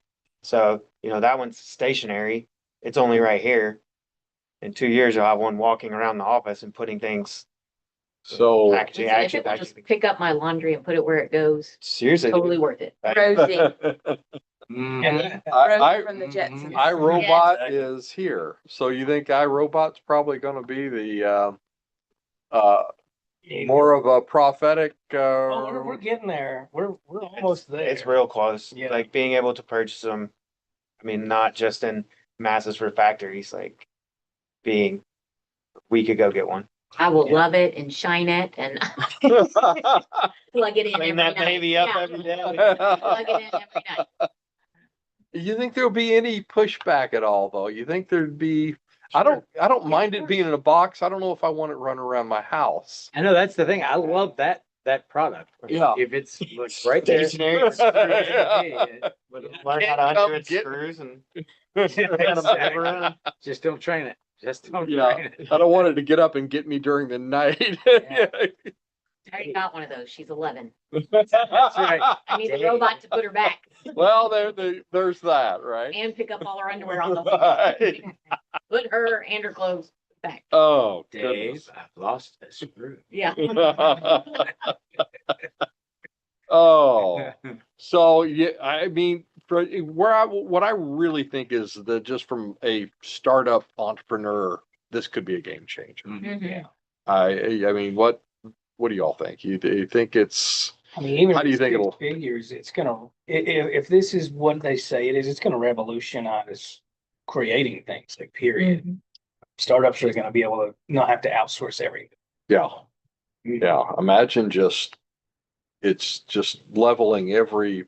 So, that one's stationary. It's only right here. In 2 years, you'll have one walking around the office and putting things, So packaging, Listen, if actually it will just packaging. pick up my laundry and put it where it goes, Seriously. totally worth it. Rosie, Mhm. Mm-hmm. Rosie from the Jetsons. iRobot Yes. is here. So you think iRobot's probably going to be the more of a prophetic? Oh, we're getting there. We're almost there. It's real close. Yeah. Like being able to purchase them. I mean, not just in masses for factories, like we could go get one. I will Yeah. love it and shine it and plug it in every Clean that night. baby up Yeah. every day. Plug it in every night. You think there'll be any pushback at all, though? You think there'd be? I don't mind it being in a box. I don't know if I want it run around my house. I know that's the thing. I love that product. Yeah. If it's right there. Stationary. Learn how to undo its Get- screws and Just don't train it. Just don't Yeah. train it. I don't want it to get up and get me during the night. Yeah. I already got one of those. She's 11. That's right. I need the Dang. robot to put her back Well, there's that, right? and pick up all her underwear on the way. Put her and her clothes back. Oh, Dave, goodness. I've lost a screw. Yeah. Oh, so yeah, I mean, what I really think is that just from a startup entrepreneur, this could be a game changer. Mhm. Yeah. I mean, what do y'all think? You think it's I mean, even How do you if think it's it'll- six figures, it's gonna, if this is what they say it is, it's gonna revolutionize creating things, like period. Startups are gonna be able to not have to outsource everything. Yeah. Yeah. Imagine it's just leveling every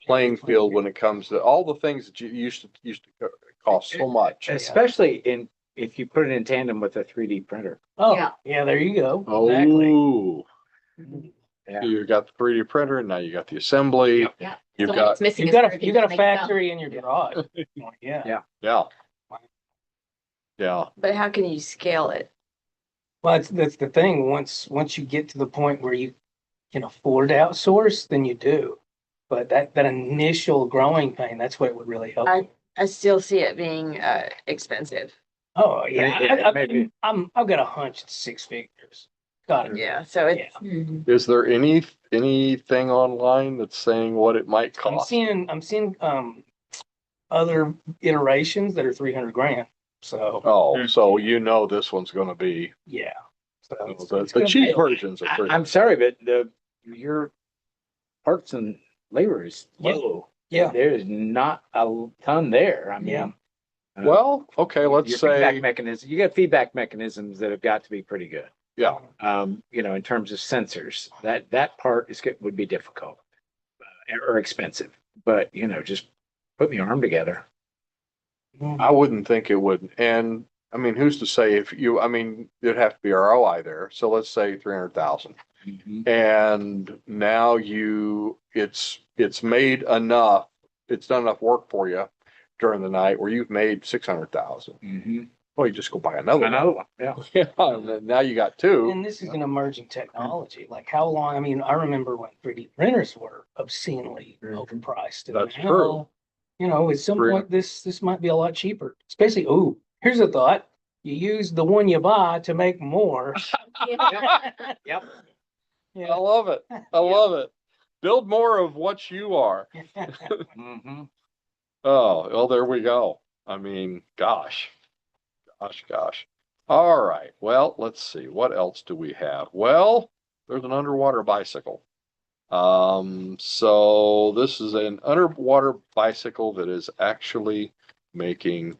playing field when it comes to all the things that you used to cost so much. Especially if you put it in tandem with a 3D printer. Oh, Yeah. yeah, there you go. Exactly. Oh, Yeah. you got the 3D printer, now you got the assembly. Yeah. You've So got, what's missing You is got where a, you got a can make it go. factory in your garage. Yeah. Yeah. yeah. Yeah. But how can you scale it? Well, that's the thing. Once you get to the point where you can afford to outsource, then you do. But that initial growing pain, that's what it would really help. I still see it being expensive. Oh, yeah. Yeah, maybe. I've got a hunch it's six figures. Got it. Yeah, so it's Yeah. Mhm. Is there anything online that's saying what it might I'm cost? seeing other iterations that are 300 grand. So Oh, so you know this one's gonna be, yeah. So it's the gonna cheap be- versions are pretty. I'm sorry, but your parts and labor is Yeah. low. Yeah. There's not a ton there. I mean, Yeah. Well, okay, let's your feedback say, mechanism, you got feedback mechanisms that have got to be pretty good. yeah, In terms of sensors, that part would be difficult or expensive, but just putting the arm together. I wouldn't think it would. And I mean, who's to say there'd have to be ROI there. So let's say 300,000. And now it's made enough, it's done enough work for you during the night where you've made 600,000. Well, you just go buy another one. Another one, yeah. Yeah, and then now you got two. And this is an emerging technology. Like how long? I mean, I remember when 3D printers were obscenely overpriced. And That's now, true. At some Three- point, this might be a lot cheaper. Especially, here's a thought: you use the one you buy to make more. Yep. I love it. I love it. Build more of what you are. Mhm. Oh, well, there we go. I mean, gosh. All right. Well, let's see. What else do we have? Well, there's an underwater bicycle. So this is an underwater bicycle that is actually making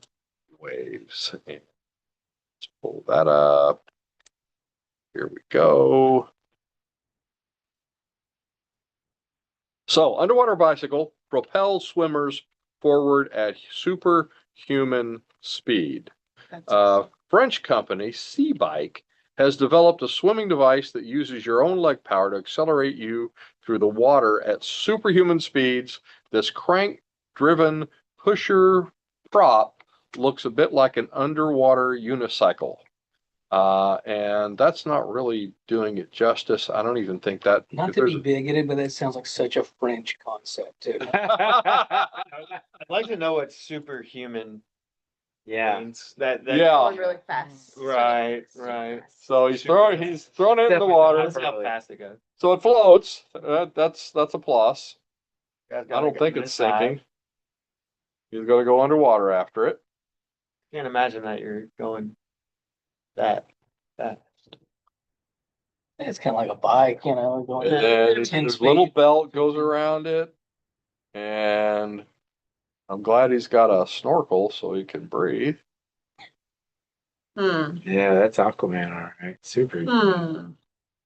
waves. And let's pull that up. Here we go. So, underwater bicycle propels swimmers forward at superhuman speed. French company Seabike has developed a swimming device that uses your own leg power to accelerate you through the water at superhuman speeds. This crank-driven pusher prop looks a bit like an underwater unicycle. And that's not really doing it justice. I don't even think that. Not to be bigoted, but that sounds like such a French concept too. I'd like to know what superhuman Yeah. means. That Yeah. going really fast. Right. So he's throwing it in the water. That's how fast it goes. So it floats. That's a plus. Guys I gotta don't go think to the it's side. sinking. He's got to go underwater after it. Can't imagine that you're going that. It's kind of like a bike, going. And then 10 his little speed. belt goes around it. And I'm glad he's got a snorkel so he can breathe. Yeah, that's Aquaman, all right. Super.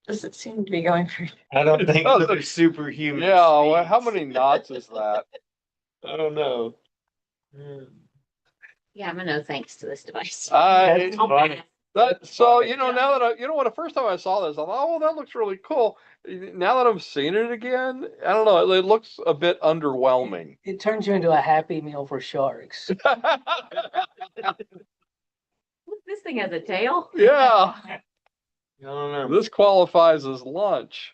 Doesn't seem to be going for. I don't think Oh, those are superhuman. Yeah, well, how speeds. many knots is that? I don't know. Yeah, I'm a no thanks to this device. I, I'll pass. so now that the first time I saw this, I thought, oh, that looks really cool. Now that I'm seeing it again, I don't know. It looks a bit underwhelming. It turns you into a Happy Meal for sharks. This thing has a tail. Yeah, I don't know. this qualifies as lunch.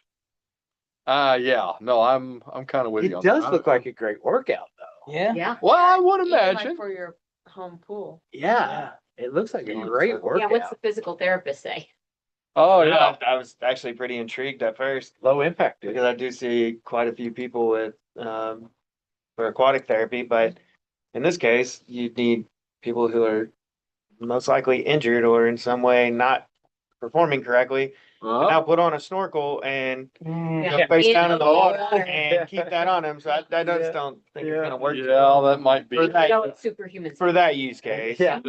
Yeah, no, I'm kind of with you It on does that. look like a great workout, though. Yeah. Yeah. Well, I would Even like imagine. for your home pool. Yeah. It looks like a Yeah. great Yeah, workout. what's the physical therapist say? Oh yeah, I was actually pretty intrigued at first Low impact, dude. because I do see quite a few people with for aquatic therapy, but in this case, you need people who are most likely injured or in some way not performing correctly. Now put on a snorkel and Mm, Yeah. face down in the water Yeah. and keep that on him. So I just don't think it's gonna work Yeah, that might be. for You know, that it's superhuman. for that use case. Yeah.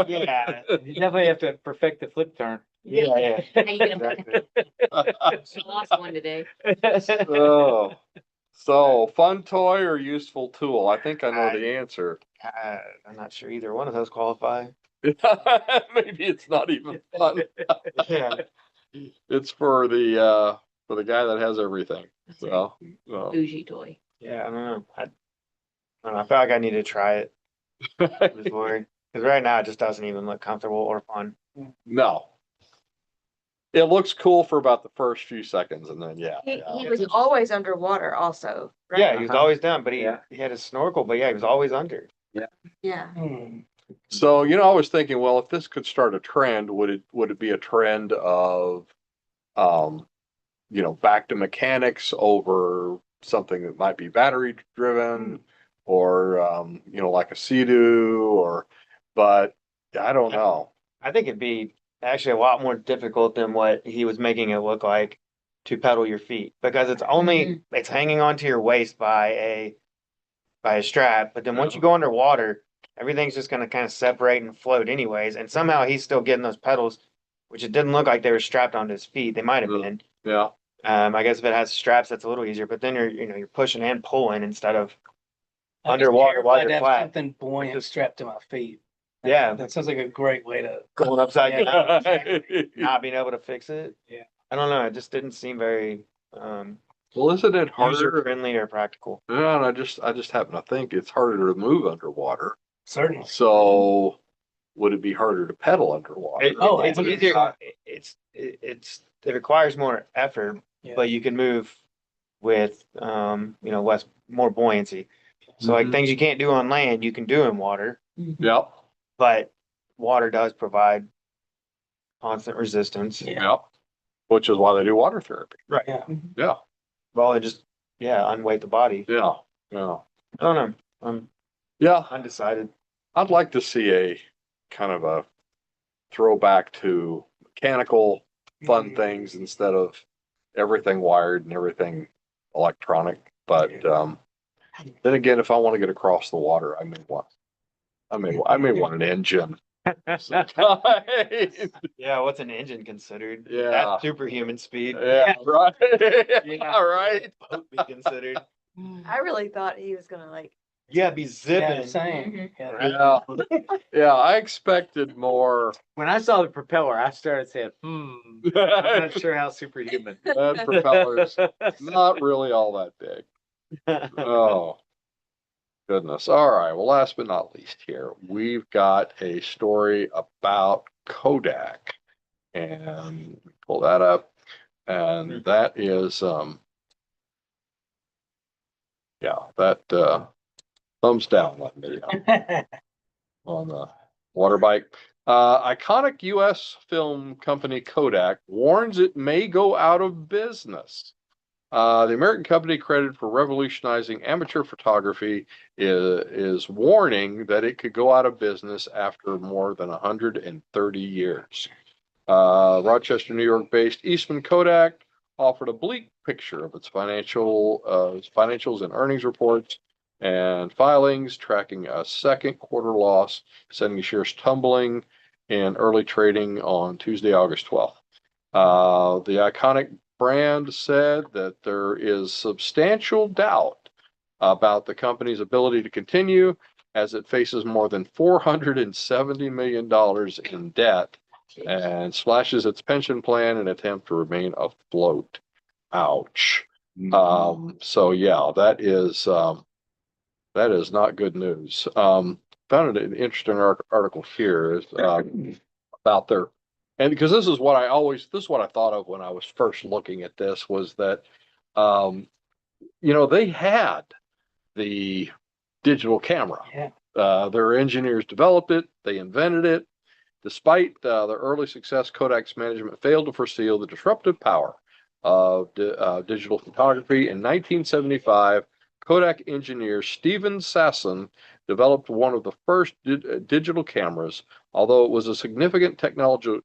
Yeah. You definitely have to perfect the flip turn. Yeah. How you gonna Exactly. I lost one today. Oh, so fun toy or useful tool? I think I know I- the answer. I'm not sure either one of those qualify. Maybe it's not even fun. Yeah. It's for the guy that has everything. So, Bougie toy. Yeah, I don't know. I don't know. I feel like I need to try it before, because right now it just doesn't even look comfortable or fun. no. It looks cool for about the first few seconds, and then He was always underwater also, right? Yeah, he was Uh-huh. always down, but Yeah. he had a snorkel, but yeah, he was always under. Yeah. mm. So, I was thinking, well, if this could start a trend, would it be a trend of, um, back to mechanics over something that might be battery driven, or like a Sea-Doo, but I don't know. I think it'd be actually a lot more difficult than what he was making it look like to pedal your feet, because it's hanging onto your waist by a strap, but then once you go underwater, everything's just gonna kind of separate and float anyways, and somehow he's still getting those pedals, which it didn't look like they were strapped onto his feet. They might have been. Yeah. I guess if it has straps, that's a little easier, but then you're pushing and pulling instead of I'd be underwater while terrified to you're have flat. something buoyant strapped to my feet. Yeah. That sounds like a great way to. Going upside Yeah. down, not being able to fix it. Yeah. I don't know. It just didn't seem very Well, isn't it user harder? friendly or practical. Yeah, and I just happen to think it's harder to move underwater. Certainly. So, would it be harder to pedal underwater? It's 100%. easier. It requires more effort, Yeah. but you can move with more buoyancy. So like Mhm. things you can't do on land, you can do in water, Yep. but water does provide constant resistance. Yeah. Yep. Which is why they do water therapy. Yeah. Yeah. Well, it just unweight the body. Yeah. Yeah. I don't know. I'm Yeah. undecided. I'd like to see a kind of a throwback to mechanical fun things instead of everything wired and everything electronic. But then again, if I want to get across the water, I may want an engine. Yeah, what's an engine considered? Yeah. That's superhuman speed. Yeah, right. Yeah, right. Boat be considered. I really thought he was gonna like, Yeah, be Yeah, zipping. same. Yeah. Yeah, I expected more When I saw the propeller, I started saying, I'm not sure how superhuman. propellers. Not really all that big. Oh, goodness. All right. Well, last but not least here, we've got a story about Kodak. And pull that up. And that is, thumbs down on me on the water bike. Iconic U.S. film company Kodak warns it may go out of business. The American company credited for revolutionizing amateur photography is warning that it could go out of business after more than 130 years. Rochester, New York-based Eastman Kodak offered a bleak picture of its financials and earnings reports and filings, tracking a second quarter loss, sending shares tumbling in early trading on Tuesday, August 12th. The iconic brand said that there is substantial doubt about the company's ability to continue as it faces more than $470 million in debt and slashes its pension plan in an attempt to remain afloat. Ouch. So yeah, that is not good news. Found an interesting article here about their, and because this is what I thought of when I was first looking at this, was that they had the digital camera. Yeah. Their engineers developed it, they invented it. Despite the early success, Kodak's management failed to foresee the disruptive power of digital photography. In 1975, Kodak engineer Stephen Sasson developed one of the first digital cameras. Although it was a significant technological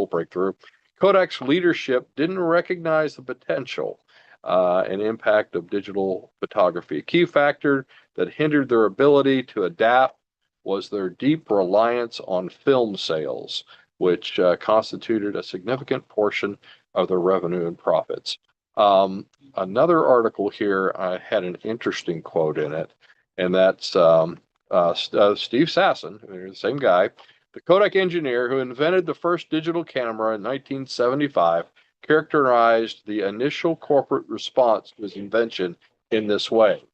breakthrough, Kodak's leadership didn't recognize the potential and impact of digital photography. A key factor that hindered their ability to adapt was their deep reliance on film sales, which constituted a significant portion of their revenue and profits. Another article here had an interesting quote in it, and that's Steve Sasson, the same guy, the Kodak engineer who invented the first digital camera in 1975, characterized the initial corporate response to his invention in this way.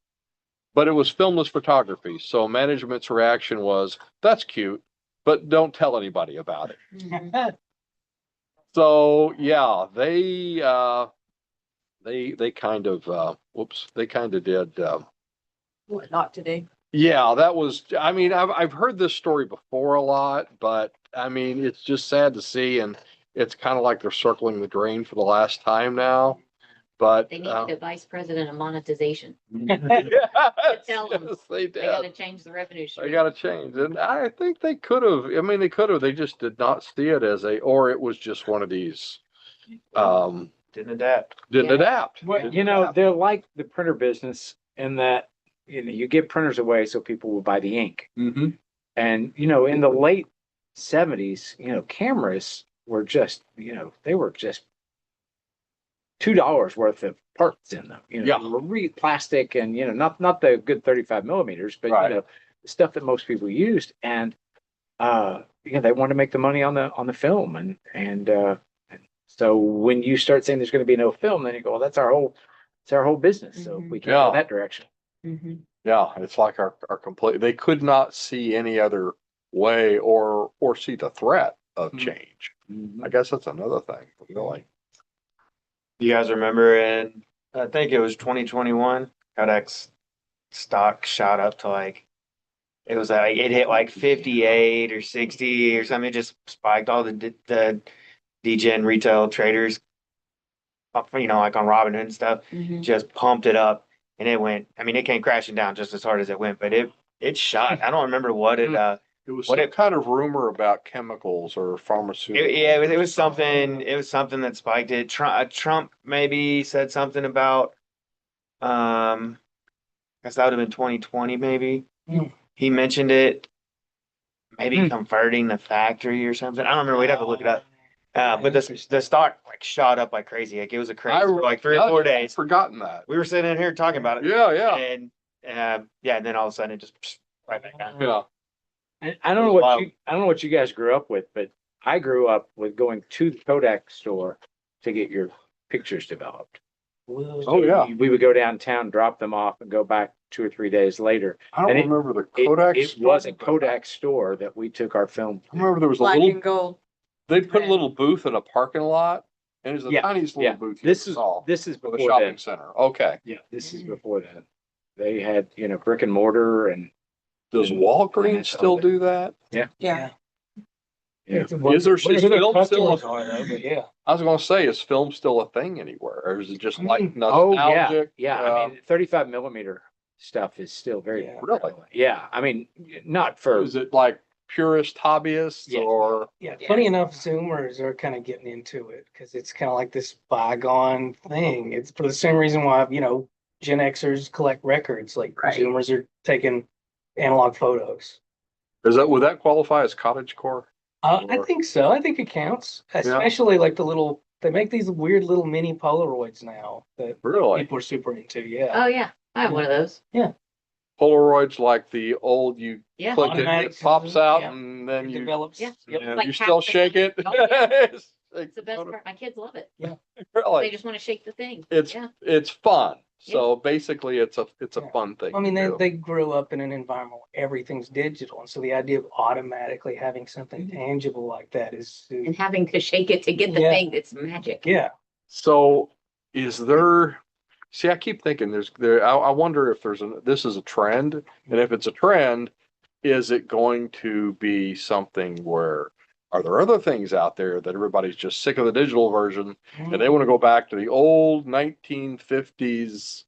But it was filmless photography, so management's reaction was, "That's cute, but don't tell anybody about it." So yeah, they kind of they kind of did. What not today? Yeah, that was. I mean, I've heard this story before a lot, but I mean, it's just sad to see, and it's kind of like they're circling the drain for the last time now. But They needed a vice president of monetization. yes, Tell them. yes, they They gotta did. change the revenue They stream. got to change, and I think they could have. I mean, they could have. They just did not see it as a, or it was just one of these. Didn't adapt. Didn't Yeah. adapt. Well, Didn't you know, adapt. they're like the printer business in that, you know, you give printers away so people will buy the ink. Mhm. And, you know, in the late 70s, you know, cameras were just, you know, they were just $2 worth of parts in them. You know, Yeah. they were plastic and, you know, not the good 35 millimeters, but Right. you know, the stuff that most people used. And you know, they wanted to make the money on the film. And so when you start saying there's going to be no film, then you go, well, that's our whole business. So we can't go Yeah. that direction. Yeah, it's like our complete. They could not see any other way or see the threat of change. I guess that's another thing, really. You guys remember in, I think it was 2021, Kodak's stock shot up to like, it was like, it hit like 58 or 60 or something. It just spiked. All the DGen retail traders, you know, like on Robinhood and stuff, just pumped it up and it went, I mean, it came crashing down just as hard as it went, but it shot. I don't remember what it, It was What some if- kind of rumor about chemicals or pharmaceuticals. yeah, it was something. It was something that spiked it. Trump maybe said something about. I guess that would have been 2020, maybe. Hmm. He mentioned it. Maybe converting the factory or something. I don't remember. We'd have to look it up. But the stock like shot up like crazy. Like it was a crazy for like 3 or 4 I'd days. forgotten that. We were sitting in here talking about it. Yeah, yeah, And yeah, and then all of a sudden it just right back down. yeah. I don't know Wow. I don't know what you guys grew up with, but I grew up with going to the Kodak store to get your pictures developed. Oh, yeah. We would go downtown, drop them off, and go back 2 or 3 days later. I don't And remember the It, Kodak. it store, was a but Kodak store that we took our film. I remember there was a Black little. and gold. They put a red. little booth in a parking lot, and it was the Yeah, tiniest little Yeah, booth you this ever is saw this is for the before shopping then. center. Okay. Yeah, this is before then. They had, you know, brick and mortar and Does And- Walgreens and still all that. do that? Yeah. yeah. Is there Whatever their film customers still? are though, but yeah. I was going to say, is film still a thing anywhere, or is it just like Oh yeah, nostalgic? yeah. I mean, 35 millimeter stuff is still very Yeah. Really? prevalent. Yeah, I mean, not for Is it like purist hobbyists Yeah. or? Yeah, funny enough, Zoomers are kind of getting into it because it's kind of like this bygone thing. It's for the same reason why, you know, Gen Xers collect records, like Right. Zoomers are taking analog photos. Would that qualify as cottagecore? I Or- think so. I think it counts, especially like they make these weird little mini Polaroids now that Really? people are super into. Yeah. Oh, yeah, I have one of those. Polaroids like the old, you Yeah. click it, Automatic it pops out Yeah. and then It you, develops. Yeah. Yep. and Like you still half the shake it. time. Oh, yeah. Shake It's the the best photo. part. My kids love it. They Really? just want to shake the thing. It's, Yeah. it's fun. So basically it's a Yeah. fun thing. I mean, to do. they grew up in an environment where everything's digital. And so the idea of automatically having something tangible like that is, And having to shake it to get the Yeah. thing, it's magic. yeah. So is there, see, I keep thinking I wonder if this is a trend, and if it's a trend, is it going to be something where, are there other things out there that everybody's just sick of the digital version and they want to go back to the old 1950s?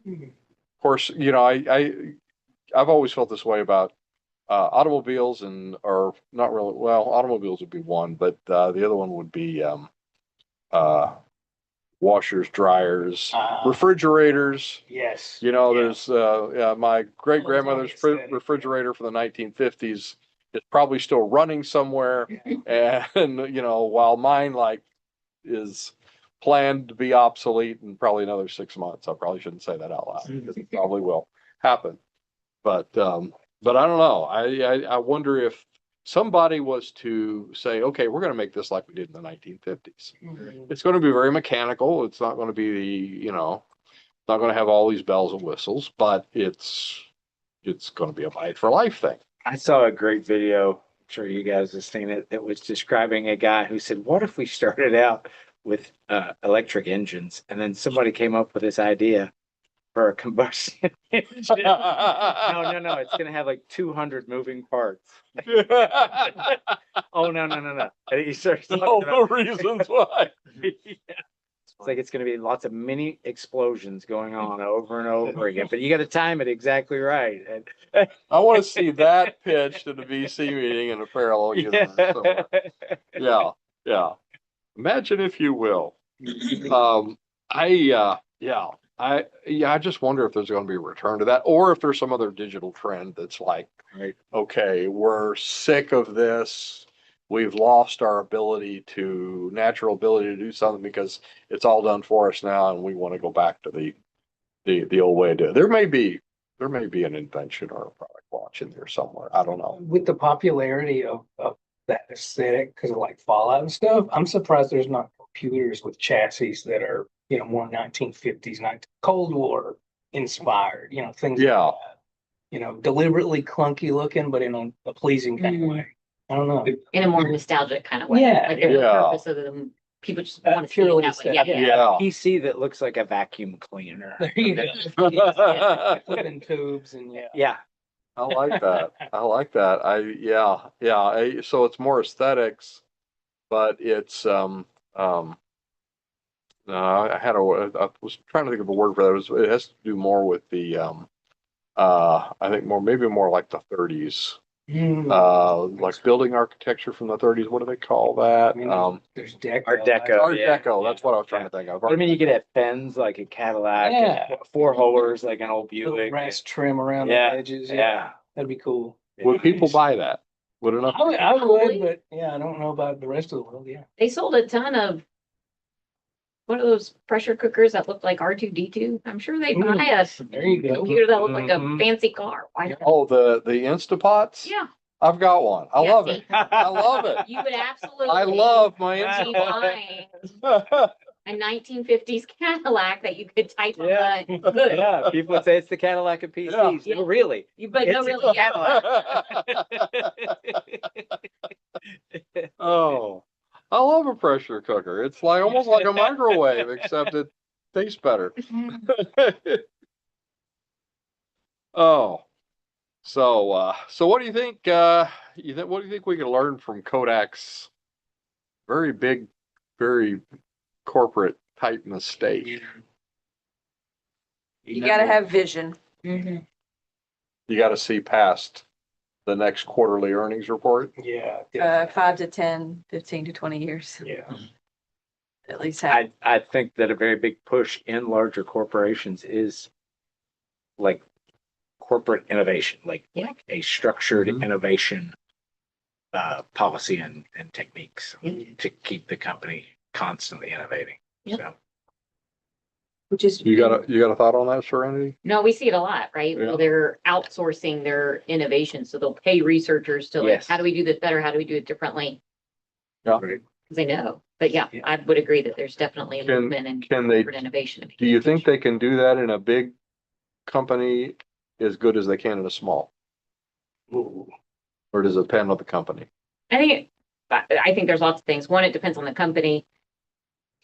Mhm. Of course, you know, I've always felt this way about automobiles or not really, well, automobiles would be one, but the other one would be washers, dryers, Ah. refrigerators. Yes. You know, Yeah. there's my great grandmother's Oh, it's always aesthetic. refrigerator from the 1950s is probably still running somewhere, and you know, while mine like is planned to be obsolete in probably another 6 months. I probably shouldn't say that out loud because it probably will happen. But I don't know. I wonder if somebody was to say, okay, we're going to make this like we did in the 1950s. Mhm. It's going to be very mechanical. It's not going to be not going to have all these bells and whistles, but it's going to be a fight for life thing. I saw a great video. I'm sure you guys have seen it. That was describing a guy who said, "What if we started out with electric engines, and then somebody came up with this idea for a combustion engine? No. It's going to have like 200 moving parts." Oh no. And he starts talking All about the reasons why. Yeah. It's like it's going to be lots of mini explosions going on over and over again, but you got to time it exactly right. And I want to see that pitched at a VC meeting in a parallel universe somewhere. Yeah. Imagine if you will. I just wonder if there's going to be a return to that, or if there's some other digital trend that's like, Right. okay, we're sick of this. We've lost our natural ability to do something because it's all done for us now, and we want to go back to the old way to do it. There may be an invention or a product launch in there somewhere. I don't know. With the popularity of that aesthetic, because of like Fallout and stuff, I'm surprised there's not computers with chassis that are, more 1950s, Cold War inspired, things like Yeah. that. Deliberately clunky looking, but in a pleasing kind of way. I don't know. In a more nostalgic kind of way. Yeah, Like there's yeah. a purpose of them. People just want to see it Purely that way. Yeah. aesthetic. Yeah. PC that looks like a vacuum cleaner. There you go. Flipping tubes and Yeah. I like that. So it's more aesthetics, but it's I was trying to think of a word for that. It has to do more with the I think maybe more like the 30s. Like building architecture from the 30s. What do they call that? There's Deco. Art Deco. Art Yeah. Deco. That's what I was trying to think of. I mean, you could have Benz like a Cadillac, Yeah. and four holers like an old Little Buick. brass trim around Yeah, the edges. yeah. That'd be cool. Would people buy that? Would enough? I would, but I don't know about the rest of the world. Yeah. They sold a ton of what are those pressure cookers that look like R2D2? I'm sure they buy a There you go. computer that looks like a Mhm. fancy car. Why not? Oh, the Instapots? Yeah. I've got one. I Yeah, love see? it. I love it. You would absolutely. I love my be Instapot. buying a 1950s Cadillac that you could type on. Yeah. Good. Yeah, people would say it's the Cadillac of PCs. Yeah. No, really. But no, It's really, a yeah. Oh, I love a pressure cooker. It's like almost like a microwave, except it tastes better. Oh, so what do you think? What do you think we can learn from Kodak's very big, very corporate type mistake? You gotta have vision. Mhm. You got to see past the next quarterly earnings report. Yeah. 5 to 10, 15 to 20 years, Yeah. at least have. I think that a very big push in larger corporations is like corporate innovation, like a structured Mhm. innovation policy and techniques Yeah. to keep the company constantly innovating. Yep. So Which is. You got a thought on that, Serenity? No, we see it a lot, right? Yeah. Well, they're outsourcing their innovation. So they'll pay researchers to like, Yes. how do we do this better? How do we do it differently? Yeah. Right. Because they know. But yeah, Yeah. I would agree that there's definitely a Can- movement in can they- corporate innovation. Do you think they can do that in a big company as good as they can in a small? Ooh. Or does it depend on the company? I think there's lots of things. One, it depends on the company.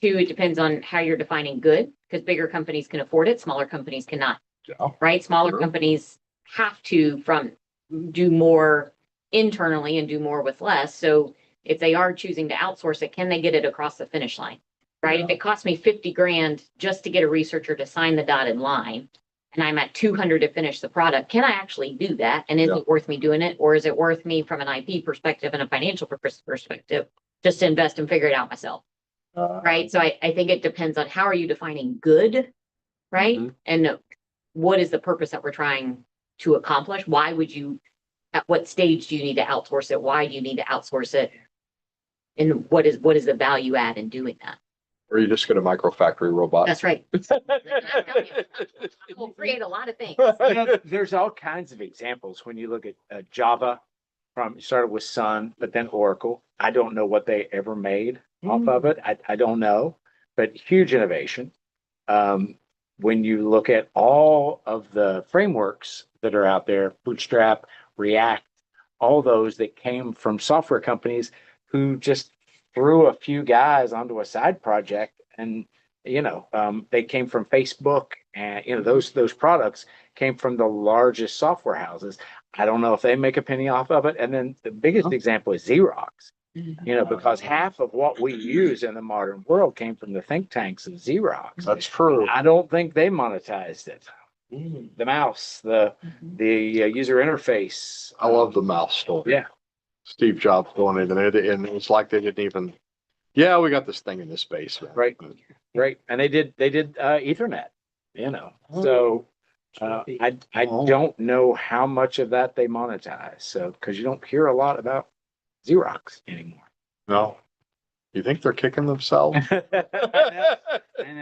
Two, it depends on how you're defining good, because bigger companies can afford it, smaller companies cannot, Yeah. right? Smaller Sure. companies have to do more internally and do more with less. So if they are choosing to outsource it, can they get it across the finish line? Right? If it costs me 50 grand just to get a researcher to sign the dotted line, and I'm at 200 to finish the product, can I actually do that? And is Yeah. it worth me doing it? Or is it worth me from an IP perspective and a financial perspective, just to invest and figure it out myself? right? So I think it depends on how are you defining good, right? Mhm. And what is the purpose that we're trying to accomplish? Why would you, at what stage do you need to outsource it? Why do you need to outsource it? And what is the value add in doing that? Or you just get a micro factory robot. That's right. We'll create a lot of things. You know, there's all kinds of examples when you look at Java from started with Sun, but then Oracle. I don't know what they ever made off of it. I don't know, but huge innovation. When you look at all of the frameworks that are out there, Bootstrap, React, all those that came from software companies who just threw a few guys onto a side project, and they came from Facebook, and those products came from the largest software houses. I don't know if they make a penny off of it. And then the biggest example is Xerox. Because half of what we use in the modern world came from the think tanks of Xerox. That's true. I don't think they monetized it. The mouse, the user interface. I love the mouse story. Yeah. Steve Jobs going in there, and it was like they didn't even. Yeah, we got this thing in this basement. Right. Right. And they did Ethernet. So I don't know how much of that they monetize. So because you don't hear a lot about Xerox anymore. No. You think they're kicking themselves? I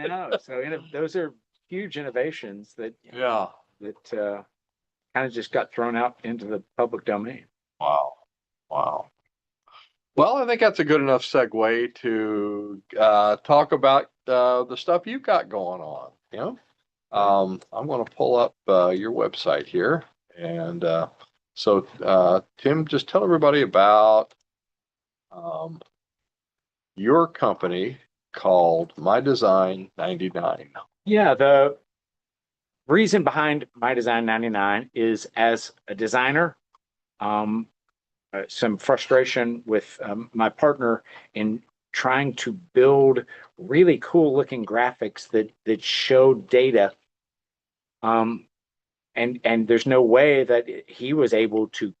know. So those are huge innovations that Yeah. kind of just got thrown out into the public domain. Wow. Wow. Well, I think that's a good enough segue to talk about the stuff you've got going on. I'm going to pull up your website here. And so, Tim, just tell everybody about your company called My Design 99. Yeah, the reason behind My Design 99 is, as a designer, some frustration with my partner in trying to build really cool looking graphics that show data. And there's no way that he was able to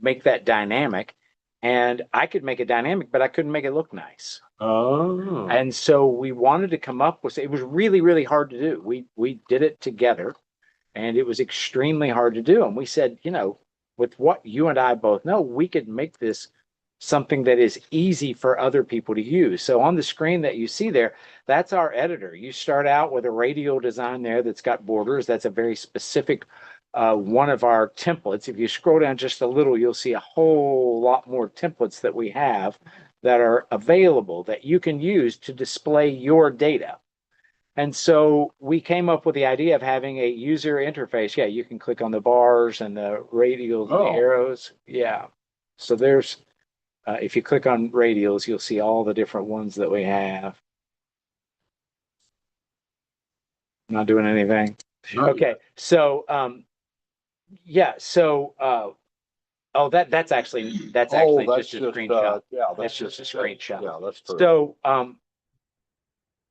make that dynamic. And I could make it dynamic, but I couldn't make it look nice. Oh. And so we wanted to come up with, it was really, really hard to do. We did it together, and it was extremely hard to do. And we said, with what you and I both know, we could make this something that is easy for other people to use. So on the screen that you see there, that's our editor. You start out with a radial design there that's got borders. That's a very specific one of our templates. If you scroll down just a little, you'll see a whole lot more templates that we have that are available that you can use to display your data. And so we came up with the idea of having a user interface. Yeah, you can click on the bars and the radials and the arrows. Yeah. So there's, if you click on radials, you'll see all the different ones that we have. Not doing anything. Okay. So, yeah. So, that's actually just a screenshot. That's just a screenshot. Yeah, that's true. So,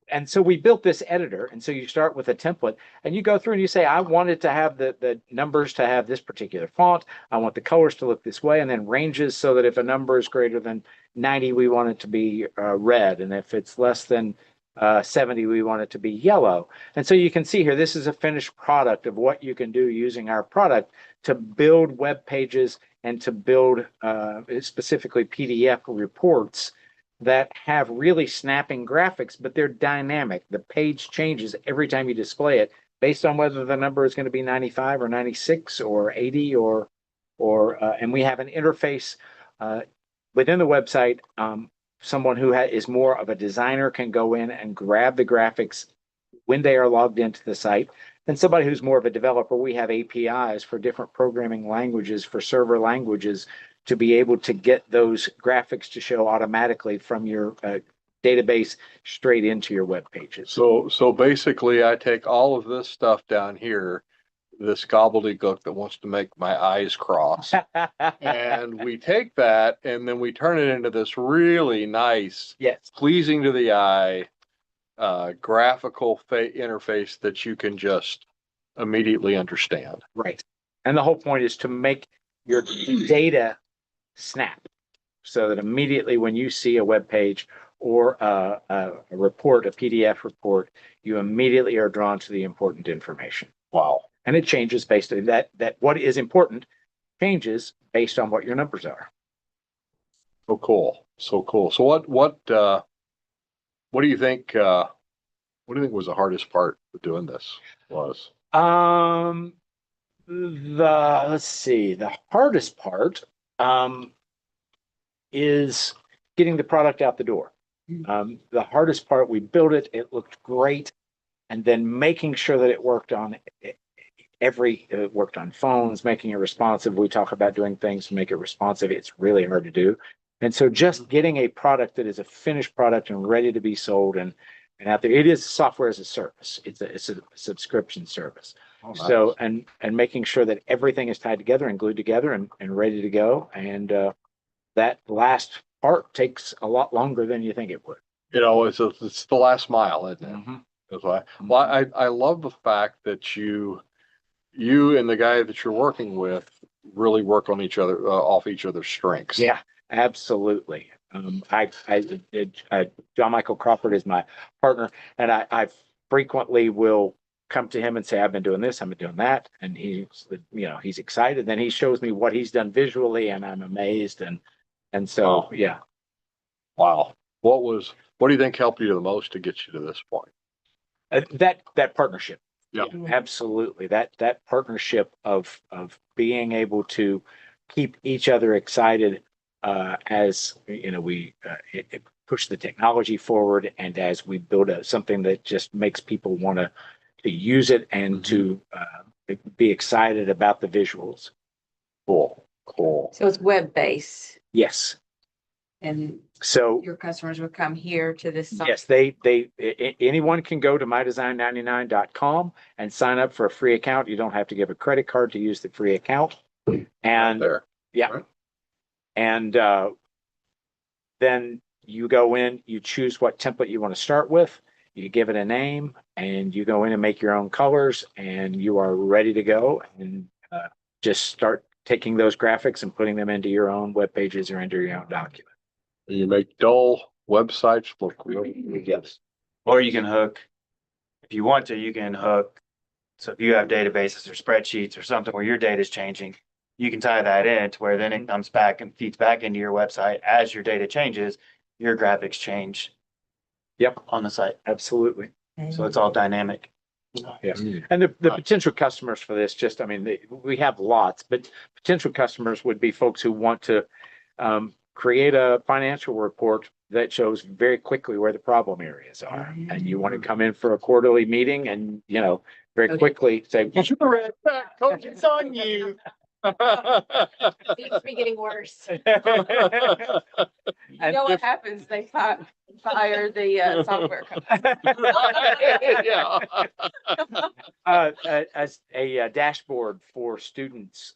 and so we built this editor. And so you start with a template and you go through and you say, I wanted to have the numbers to have this particular font. I want the colors to look this way, and then ranges so that if a number is greater than 90, we want it to be red. And if it's less than 70, we want it to be yellow. And so you can see here, this is a finished product of what you can do using our product to build web pages and to build specifically PDF reports that have really snapping graphics, but they're dynamic. The page changes every time you display it based on whether the number is going to be 95 or 96 or 80 and we have an interface within the website. Someone who is more of a designer can go in and grab the graphics when they are logged into the site. And somebody who's more of a developer, we have APIs for different programming languages, for server languages, to be able to get those graphics to show automatically from your database straight into your web pages. So basically, I take all of this stuff down here, this gobbledygook that wants to make my eyes cross, and we take that and then we turn it into this really nice, yes, pleasing to the eye, graphical interface that you can just immediately understand. Right. And the whole point is to make your data snap so that immediately when you see a web page or a report, a PDF report, you immediately are drawn to the important information. Wow. And it changes based on that what is important changes based on what your numbers are. So cool. So cool. So what do you think was the hardest part of doing this was? Let's see, the hardest part is getting the product out the door. The hardest part, we built it, it looked great, and then making sure that it worked on it worked on phones, making it responsive. We talk about doing things to make it responsive. It's really hard to do. And so just getting a product that is a finished product and ready to be sold and out there, it is software as a service. It's a subscription service. Oh, nice. So, and making sure that everything is tied together and glued together and ready to go. And that last part takes a lot longer than you think it would. It's the last mile, isn't it? Mm-hmm. That's why. Well, I love the fact that you and the guy that you're working with really work on each other, off each other's strengths. Yeah, absolutely. John Michael Crawford is my partner, and I frequently will come to him and say, I've been doing this, I've been doing that. And he's excited. Then he shows me what he's done visually and I'm amazed. And so, Wow. yeah. Wow. What do you think helped you the most to get you to this point? That partnership. Yeah. Absolutely. That partnership of being able to keep each other excited as we push the technology forward, and as we build something that just makes people want to use it and to be excited about the visuals. Cool. So it's web-based, Yes. and So your customers would come here to this site? yes, anyone can go to mydesign99.com and sign up for a free account. You don't have to give a credit card to use the free account. And There. yeah. Right. And then you go in, you choose what template you want to start with, you give it a name, and you go in and make your own colors, and you are ready to go and just start taking those graphics and putting them into your own web pages or into your own document. You make dull websites look really good. Yes. Or you can hook, if you want to, you can hook. So if you have databases or spreadsheets or something where your data is changing, you can tie that in to where then it comes back and feeds back into your website. As your data changes, your graphics change. Yep. On the site. Absolutely. So it's all dynamic. Yes. And the potential customers for this, we have lots, but potential customers would be folks who want to create a financial report that shows very quickly where the problem areas are. And you want to come in for a quarterly meeting and, very quickly say, Coach, it's on you. Seems to be getting worse. You know what happens? They fire the software company. as a dashboard for students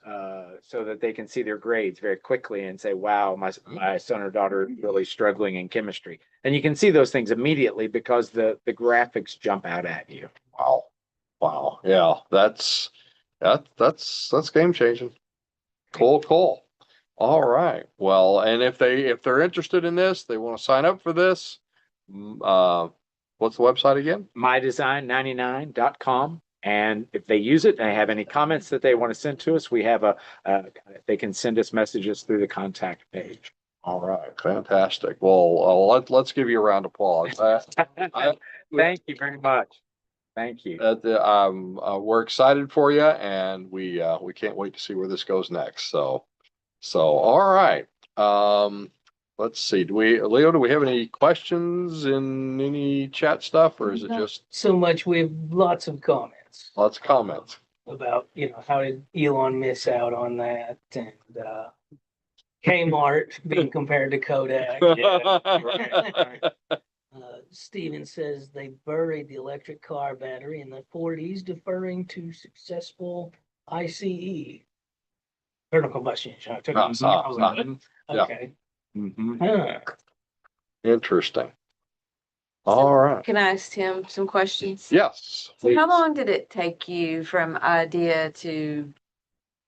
so that they can see their grades very quickly and say, wow, my son or daughter is really struggling in chemistry. And you can see those things immediately because the graphics jump out at you. Wow. Yeah, that's game changing. Cool. All right. Well, and if they're interested in this, they want to sign up for this. What's the website again? mydesign99.com. And if they use it and they have any comments that they want to send to us, we have they can send us messages through the contact page. All right. Fantastic. Well, let's give you a round of applause. Thank you very much. Thank you. We're excited for you, and we can't wait to see where this goes next. So all right. Let's see. Leo, do we have any questions in any chat stuff, or is it just So much, we have lots of comments lots of comments? about, how did Elon miss out on that, and Kmart being compared to Kodak. Steven says they buried the electric car battery in the 40s, deferring to successful ICE. Internal combustion engine. I took it. Yeah. Okay. Mhm. Interesting. All right. Can I ask him some questions? Yes. So how long did it take you from idea to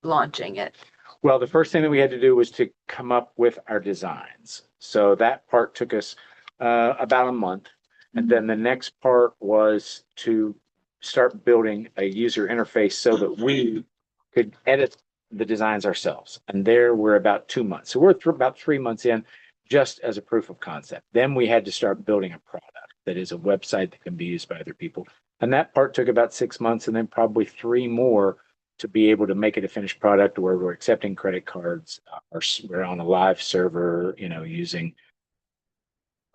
launching it? Well, the first thing that we had to do was to come up with our designs. So that part took us about a month. And then the next part was to start building a user interface so that we could edit the designs ourselves. And there we're about 2 months. So we're about 3 months in just as a proof of concept. Then we had to start building a product that is a website that can be used by other people. And that part took about 6 months and then probably 3 more to be able to make it a finished product where we're accepting credit cards. We're on a live server,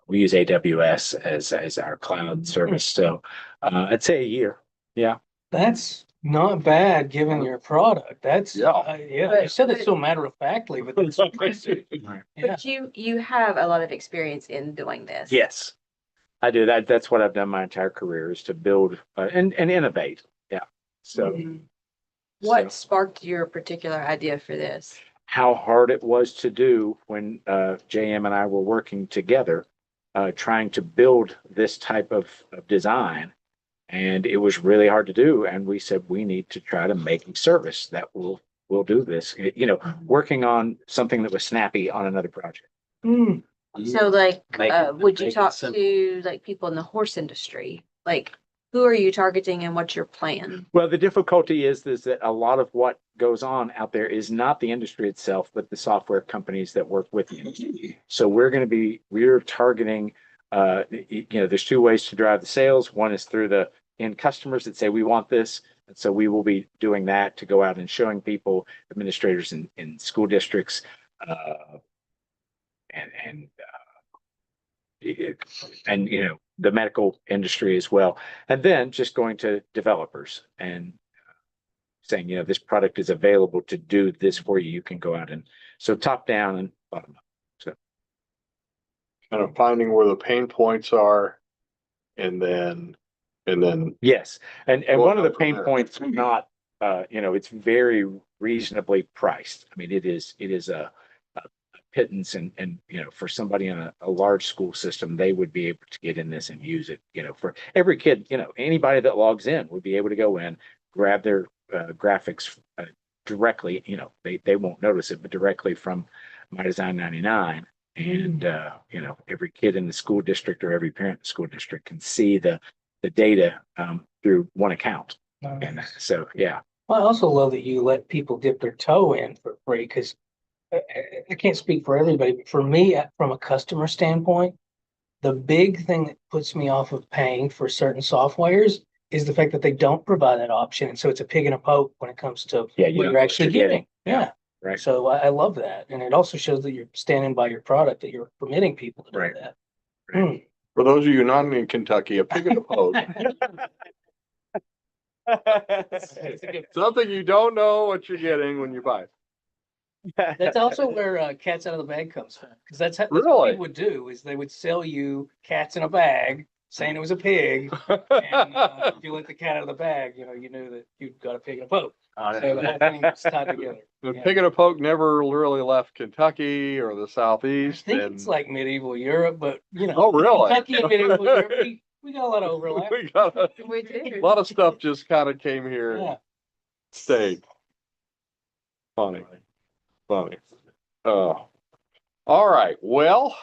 we use AWS as our cloud service. So I'd say a year. Yeah. That's not bad given your product. That's, Yeah. yeah, you said it so matter of factly, but that's impressive. Yeah. But you have a lot of experience in doing this. Yes, I do. That's what I've done my entire career is to build and innovate. Yeah. So Mhm. What so sparked your particular idea for this? how hard it was to do when JM and I were working together, trying to build this type of design. And it was really hard to do. And we said, we need to try to make a service that will do this, working on something that was snappy on another project. Hmm. So like, would you make it talk simple. to like people in the horse industry? Like, who are you targeting and what's your plan? Well, the difficulty is that a lot of what goes on out there is not the industry itself, but the software companies that work with the industry. So we're targeting, there's 2 ways to drive the sales. One is through the end customers that say, we want this. And so we will be doing that to go out and showing people, administrators in school districts, and the medical industry as well. And then just going to developers and saying, this product is available to do this for you. You can go out and so top down and bottom up. So Kind of finding where the pain points are and then yes. And Going one of the up from pain there. points, not, it's very reasonably priced. I mean, it is a pittance and for somebody in a large school system, they would be able to get in this and use it, for every kid, anybody that logs in would be able to go in, grab their graphics directly, they won't notice it, but directly from My Design 99. And, every kid in the school district or every parent in the school district can see the data through one account. And so, yeah. Well, I also love that you let people dip their toe in for free because I can't speak for everybody, but for me, from a customer standpoint, the big thing that puts me off of paying for certain softwares is the fact that they don't provide that option. And so it's a pig and a poke when it comes to Yeah, what you know you're actually what you're getting. Yeah. Right. So I love that. And it also shows that you're standing by your product, that you're permitting people to do Right. that. Right. for those of you not in Kentucky, a pig in a poke. Something you don't know what you're getting when you buy it. That's also where cats out of the bag comes from. Because that's what Really? people would do is they would sell you cats in a bag saying it was a pig. And if you let the cat out of the bag, you knew that you'd got a pig in a poke. So the whole thing was tied together. The Yeah. pig in a poke never really left Kentucky or the I southeast. think And it's like medieval Europe, but Oh, really? Kentucky and medieval Europe, we got a lot of overlap. we got We a do. lot of stuff just kind of came here and Yeah. stayed. Funny. Oh, all right. Well,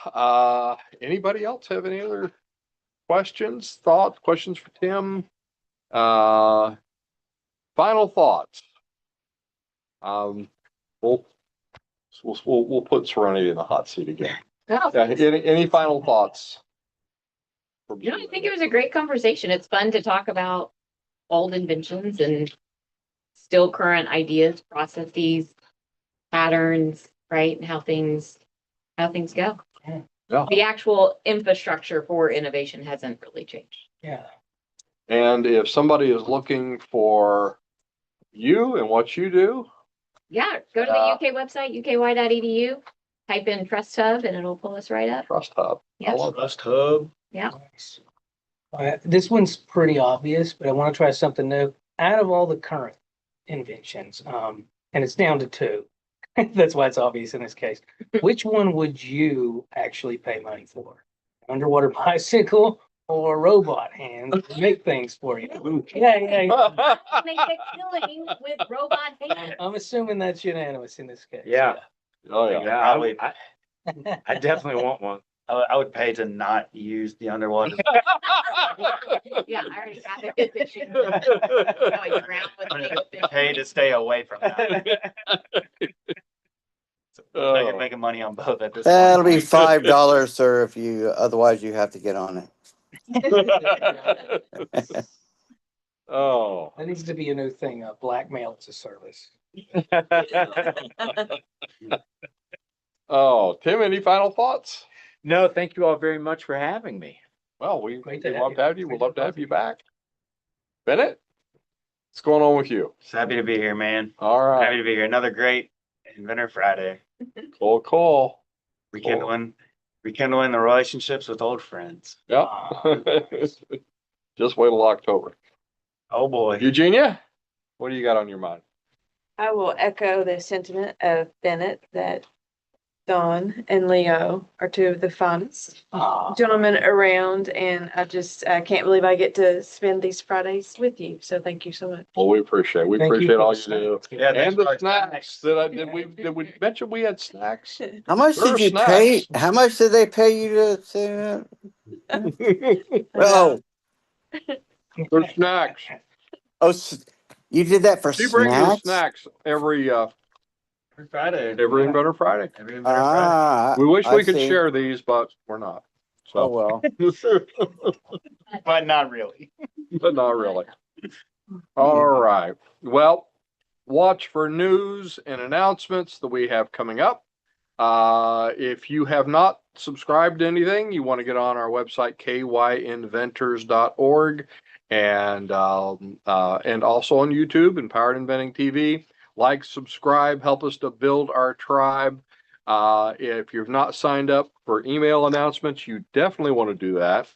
anybody else have any other questions for Tim? Final thoughts. We'll put Serenity in the hot seat again. Well, Any final thoughts? I think it was a great conversation. It's fun to talk about old inventions and still current ideas, processes, patterns, right? And how things go. Yeah. The actual infrastructure for innovation hasn't really changed. Yeah. And if somebody is looking for you and what you do, Yeah, go to the UK website, uky.edu, type in Trust Hub and it'll pull us right up. Trust Hub. I Yep. love that. Trust Hub. Yeah. Nice. All right, this one's pretty obvious, but I want to try something new. Out of all the current inventions, and it's down to 2. That's why it's obvious in this case. Which one would you actually pay money for? Underwater bicycle or robot hands to make things for you? Yeah. Make a killing with robot hands. I'm assuming that's unanimous in this case. Yeah. Oh, yeah. Yeah, I definitely want one. I would pay to not use the underwater. Yeah, I already got the good fishing. Going around with the big Pay to stay away from that. So you're Oh. making money on both at this That'll point. be $5, sir, if you, otherwise you have to get on it. Oh. That needs to be a new thing, blackmail as a service. Oh, Tim, any final thoughts? No, thank you all very much for having me. Well, we Great to we'd have love you. to have you. We'd Great love to to have have you back. Bennett, what's going on with you? Just happy to be here, man. All Happy right. to be here. Another great Inventor Friday. Cool. Rekindling the relationships with old friends. Yep. Just wait till October. Oh boy. Eugenia, what do you got on your mind? I will echo the sentiment of Bennett that Don and Leo are two of the finest gentlemen around, and I can't believe I get to spend these Fridays with you. So thank you so much. Well, we appreciate Thank you appreciate for all the you do. snacks. Yeah, And the thanks for our snacks. Did we mention we had snacks? How much There did are you pay? snacks. How much did they pay you to say that? Oh, There's snacks. you did that for She brings us snacks? snacks every Friday. Inventor Friday. Every Inventor Friday. Ah, We wish I we could see. share these, but we're not. Oh, So, well. But not really. but not really. All right. Well, watch for news and announcements that we have coming up. If you have not subscribed to anything, you want to get on our website, kyinventors.org, and also on YouTube, Empowered Inventing TV. Like, subscribe, help us to build our tribe. If you've not signed up for email announcements, you definitely want to do that.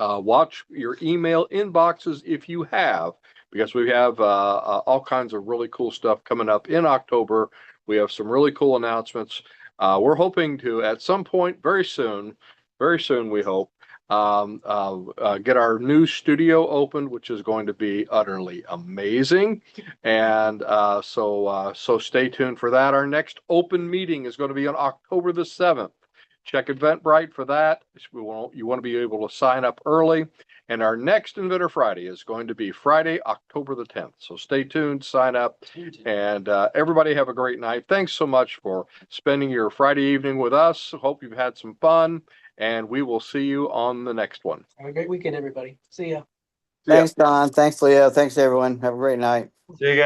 Watch your email inboxes if you have, because we have all kinds of really cool stuff coming up in October. We have some really cool announcements. We're hoping to, at some point very soon, we hope, get our new studio opened, which is going to be utterly amazing. And so stay tuned for that. Our next open meeting is going to be on October the 7th. Check Eventbrite for that. You want to be able to sign up early. And our next Inventor Friday is going to be Friday, October the 10th. So stay tuned, sign up, and everybody have a great night. Thanks so much for spending your Friday evening with us. Hope you've had some fun, and we will see you on the next one. Have a great weekend, everybody. See ya. Thanks, Don. Thanks, Leo. Thanks, everyone. Have a great night. See you guys.